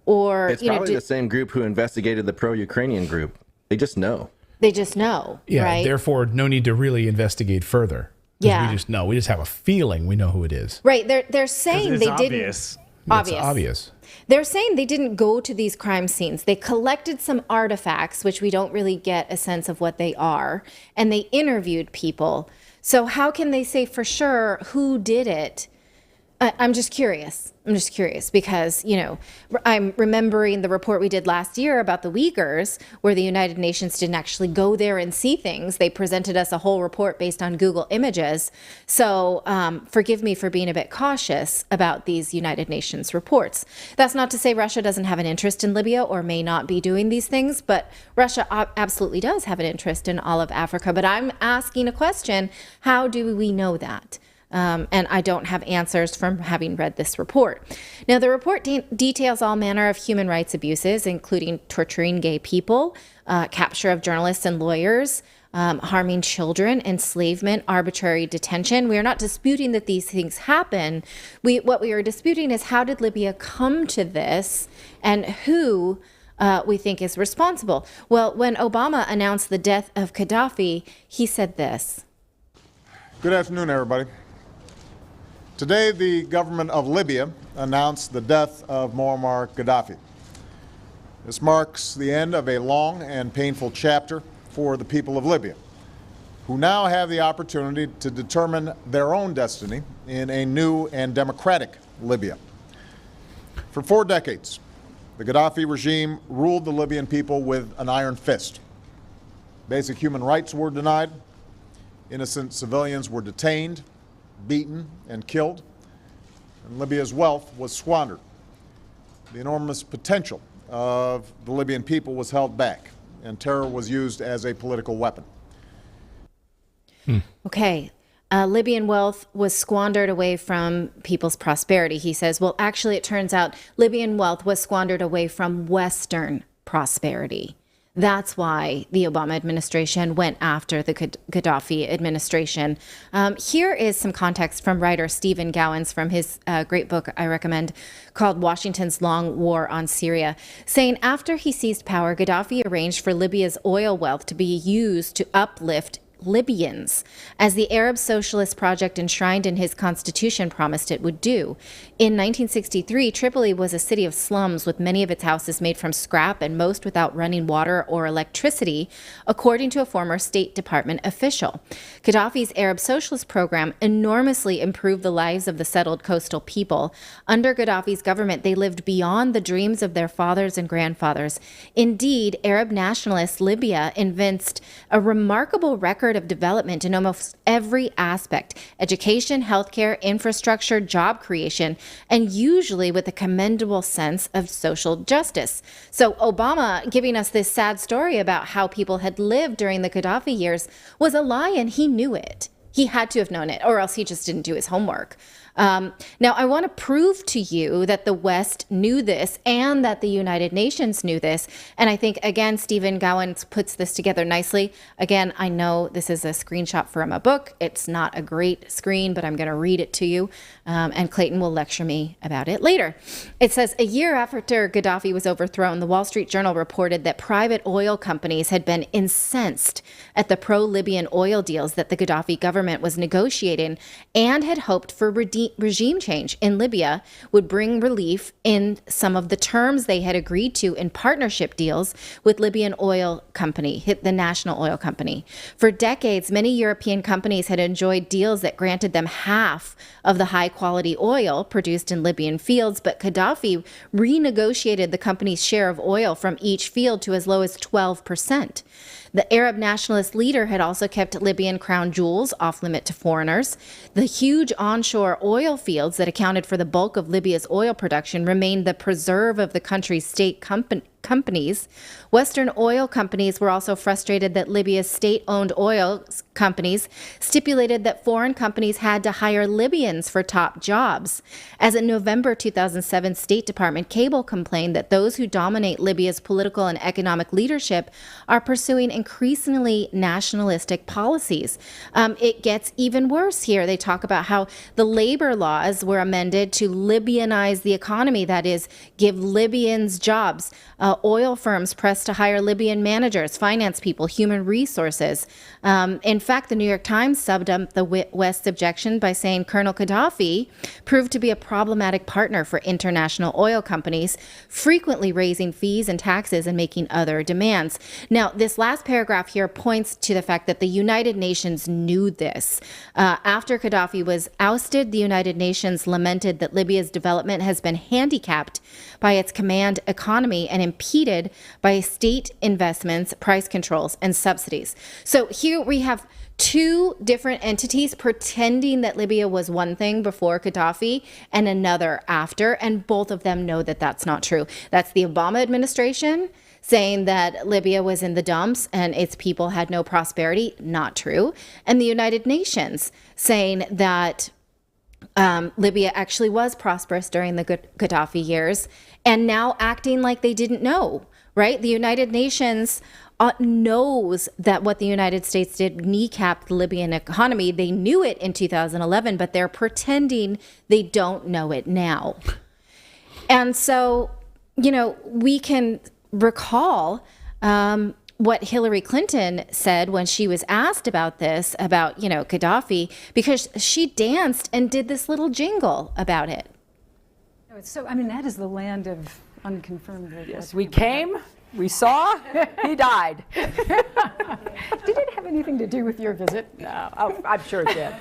Or it's probably the same group who investigated the pro-Ukrainian group. They just know. They just know, yeah, right? Therefore, no need to really investigate further. Yeah. We just know. We just have a feeling we know who it is. Right. They're saying they didn't. It's obvious. They're saying they didn't go to these crime scenes. They collected some artifacts, which we don't really get a sense of what they are, and they interviewed people. So how can they say for sure who did it? I'm just curious. Because, I'm remembering the report we did last year about the Uyghurs, where the United Nations didn't actually go there and see things. They presented us a whole report based on Google Images. So forgive me for being a bit cautious about these United Nations reports. That's not to say Russia doesn't have an interest in Libya or may not be doing these things, but Russia absolutely does have an interest in all of Africa. But I'm asking a question, how do we know that? And I don't have answers from having read this report. Now, the report details all manner of human rights abuses, including torturing gay people, capture of journalists and lawyers, harming children, enslavement, arbitrary detention. We are not disputing that these things happen. What we are disputing is how did Libya come to this and who we think is responsible. Well, when Obama announced the death of Gaddafi, he said this. Good afternoon, everybody. Today, the government of Libya announced the death of Muammar Gaddafi. This marks the end of a long and painful chapter for the people of Libya, who now have the opportunity to determine their own destiny in a new and democratic Libya. For 4 decades, the Gaddafi regime ruled the Libyan people with an iron fist. Basic human rights were denied, innocent civilians were detained, beaten, and killed, and Libya's wealth was squandered. The enormous potential of the Libyan people was held back, and terror was used as a political weapon. Okay. Libyan wealth was squandered away from people's prosperity. He says, well, actually, it turns out Libyan wealth was squandered away from Western prosperity. That's why the Obama administration went after the Gaddafi administration. Here is some context from writer Stephen Gowans from his great book I recommend called Washington's Long War on Syria, saying after he seized power, Gaddafi arranged for Libya's oil wealth to be used to uplift Libyans, as the Arab Socialist Project enshrined in his constitution promised it would do. In 1963, Tripoli was a city of slums with many of its houses made from scrap and most without running water or electricity, according to a former State Department official. Gaddafi's Arab Socialist program enormously improved the lives of the settled coastal people. Under Gaddafi's government, they lived beyond the dreams of their fathers and grandfathers. Indeed, Arab nationalist Libya evinced a remarkable record of development in almost every aspect: education, healthcare, infrastructure, job creation, and usually with a commendable sense of social justice. So Obama giving us this sad story about how people had lived during the Gaddafi years was a lie, and he knew it. He had to have known it, or else he just didn't do his homework. Now, I want to prove to you that the West knew this and that the United Nations knew this. And I think, again, Stephen Gowan puts this together nicely. Again, I know this is a screenshot from a book. It's not a great screen, but I'm going to read it to you. And Clayton will lecture me about it later. It says, a year after Gaddafi was overthrown, the Wall Street Journal reported that private oil companies had been incensed at the pro-Libyan oil deals that the Gaddafi government was negotiating and had hoped for regime change in Libya would bring relief in some of the terms they had agreed to in partnership deals with Libyan oil company, the national oil company. For decades, many European companies had enjoyed deals that granted them half of the high-quality oil produced in Libyan fields, but Gaddafi renegotiated the company's share of oil from each field to as low as 12%. The Arab nationalist leader had also kept Libyan crown jewels off limit to foreigners. The huge onshore oil fields that accounted for the bulk of Libya's oil production remained the preserve of the country's state companies. Western oil companies were also frustrated that Libya's state-owned oil companies stipulated that foreign companies had to hire Libyans for top jobs. As a November 2007 State Department cable complained that those who dominate Libya's political and economic leadership are pursuing increasingly nationalistic policies. It gets even worse here. They talk about how the labor laws were amended to Libyanize the economy, that is, give Libyans jobs. Oil firms pressed to hire Libyan managers, finance people, human resources. In fact, the New York Times subbed up the West's objection by saying Colonel Gaddafi proved to be a problematic partner for international oil companies, frequently raising fees and taxes and making other demands. Now, this last paragraph here points to the fact that the United Nations knew this. After Gaddafi was ousted, the United Nations lamented that Libya's development has been handicapped by its command economy and impeded by state investments, price controls, and subsidies. So here we have two different entities pretending that Libya was one thing before Gaddafi and another after, and both of them know that that's not true. That's the Obama administration saying that Libya was in the dumps and its people had no prosperity, not true. And the United Nations saying that Libya actually was prosperous during the Gaddafi years, and now acting like they didn't know, right? The United Nations knows that what the United States did kneecapped the Libyan economy. They knew it in 2011, but they're pretending they don't know it now. And so, you know, we can recall what Hillary Clinton said when she was asked about this, about, you know, Gaddafi, because she danced and did this little jingle about it. So, I mean, that is the land of unconfirmed. Yes, we came, we saw, he died. Did it have anything to do with your visit? No, I'm sure it did.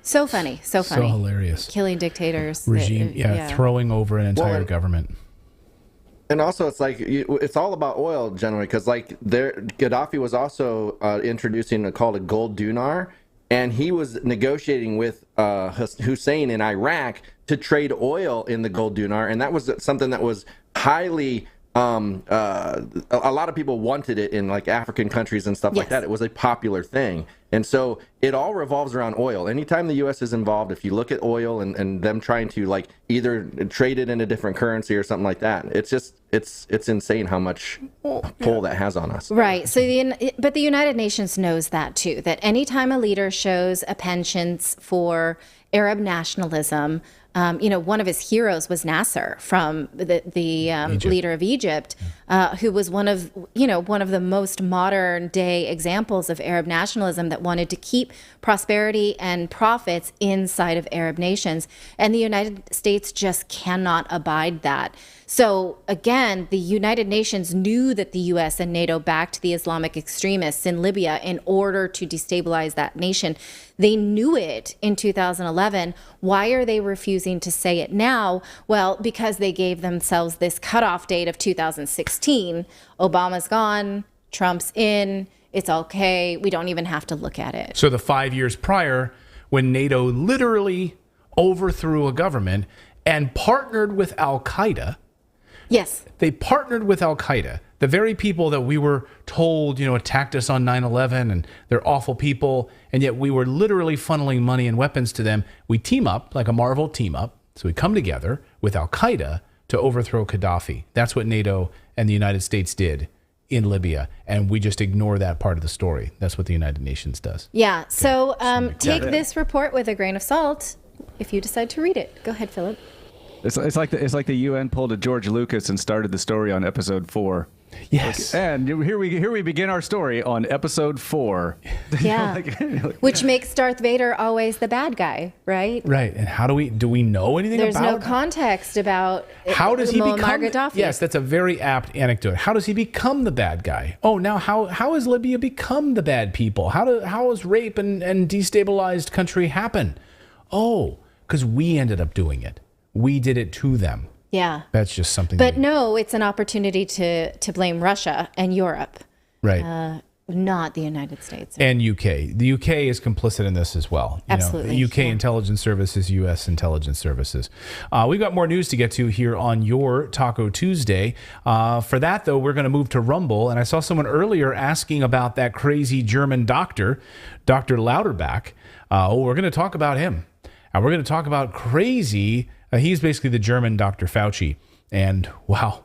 So funny, so funny. So hilarious. Killing dictators. Regime, throwing over an entire government. And also, it's like it's all about oil generally, because like Gaddafi was also introducing called a gold dinar, and he was negotiating with Hussein in Iraq to trade oil in the gold dinar, and that was something that was highly. A lot of people wanted it in like African countries and stuff like that. It was a popular thing. And so it all revolves around oil. Anytime the U.S. is involved, if you look at oil and them trying to like either trade it in a different currency or something like that, it's just, it's insane how much pull that has on us. Right. So but the United Nations knows that too, that anytime a leader shows a penchant for Arab nationalism, one of his heroes was Nasser from the leader of Egypt, who was one of the most modern day examples of Arab nationalism that wanted to keep prosperity and profits inside of Arab nations. And the United States just cannot abide that. So again, the United Nations knew that the U.S. and NATO backed the Islamic extremists in Libya in order to destabilize that nation. They knew it in 2011. Why are they refusing to say it now? Well, because they gave themselves this cutoff date of 2016. Obama's gone, Trump's in, it's okay, we don't even have to look at it. So the 5 years prior, when NATO literally overthrew a government and partnered with Al-Qaeda. Yes. They partnered with Al-Qaeda, the very people that we were told, attacked us on 9/11 and they're awful people, and yet we were literally funneling money and weapons to them. We team up, like a Marvel team up. So we come together with Al-Qaeda to overthrow Gaddafi. That's what NATO and the United States did in Libya, and we just ignore that part of the story. That's what the United Nations does. Yeah, so take this report with a grain of salt if you decide to read it. Go ahead, Philip. It's like the UN pulled a George Lucas and started the story on episode 4. Yes. And here we begin our story on episode 4. Yeah. Which makes Darth Vader always the bad guy, right? Right. And how do we know anything There's about no context about how does he become Gaddafi. Yes, that's a very apt anecdote. How does he become the bad guy? Oh, now how has Libya become the bad people? How has rape and destabilized country happen? Oh, because we ended up doing it. We did it to them. Yeah. That's just something. But no, it's an opportunity to blame Russia and Europe. Right. Not the United States. And UK. The UK is complicit in this as well. Absolutely. UK intelligence services, US intelligence services. We've got more news to get to here on your Taco Tuesday. For that, though, we're going to move to Rumble. And I saw someone earlier asking about that crazy German doctor, Dr. Lauterbach. We're going to talk about him. And we're going to talk about crazy. He's basically the German Dr. Fauci. And wow,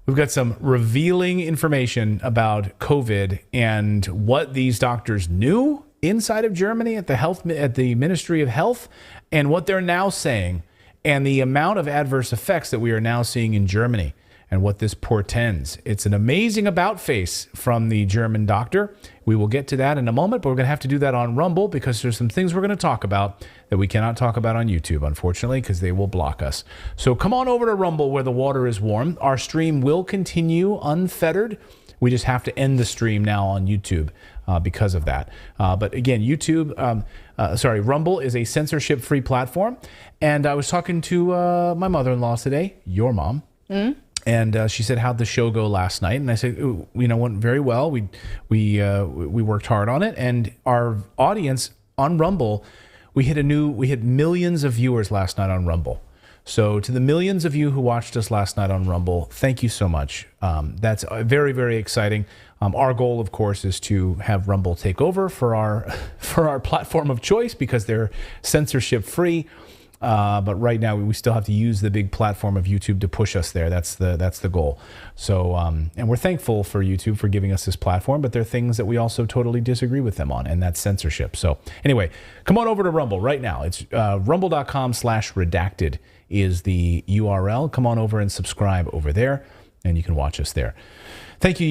we've got some revealing information about COVID and what these doctors knew inside of Germany at the Ministry of Health, and what they're now saying, and the amount of adverse effects that we are now seeing in Germany and what this portends. It's an amazing about face from the German doctor. We will get to that in a moment, but we're going to have to do that on Rumble because there's some things we're going to talk about that we cannot talk about on YouTube, unfortunately, because they will block us. So come on over to Rumble where the water is warm. Our stream will continue unfettered. We just have to end the stream now on YouTube because of that. But again, Rumble is a censorship-free platform. And I was talking to my mother-in-law today, your mom. Mm-hmm. And she said, how'd the show go last night? And I said, went very well. We worked hard on it. And our audience on Rumble, we hit millions of viewers last night on Rumble. So to the millions of you who watched us last night on Rumble, thank you so much. That's very, very exciting. Our goal, of course, is to have Rumble take over for our platform of choice because they're censorship free. But right now we still have to use the big platform of YouTube to push us there. That's the goal. So, and we're thankful for YouTube for giving us this platform, but there are things that we also totally disagree with them on, and that's censorship. So anyway, come on over to Rumble right now. It's rumble.com/redacted is the URL. Come on over and subscribe over there, and you can watch us there. Thank you.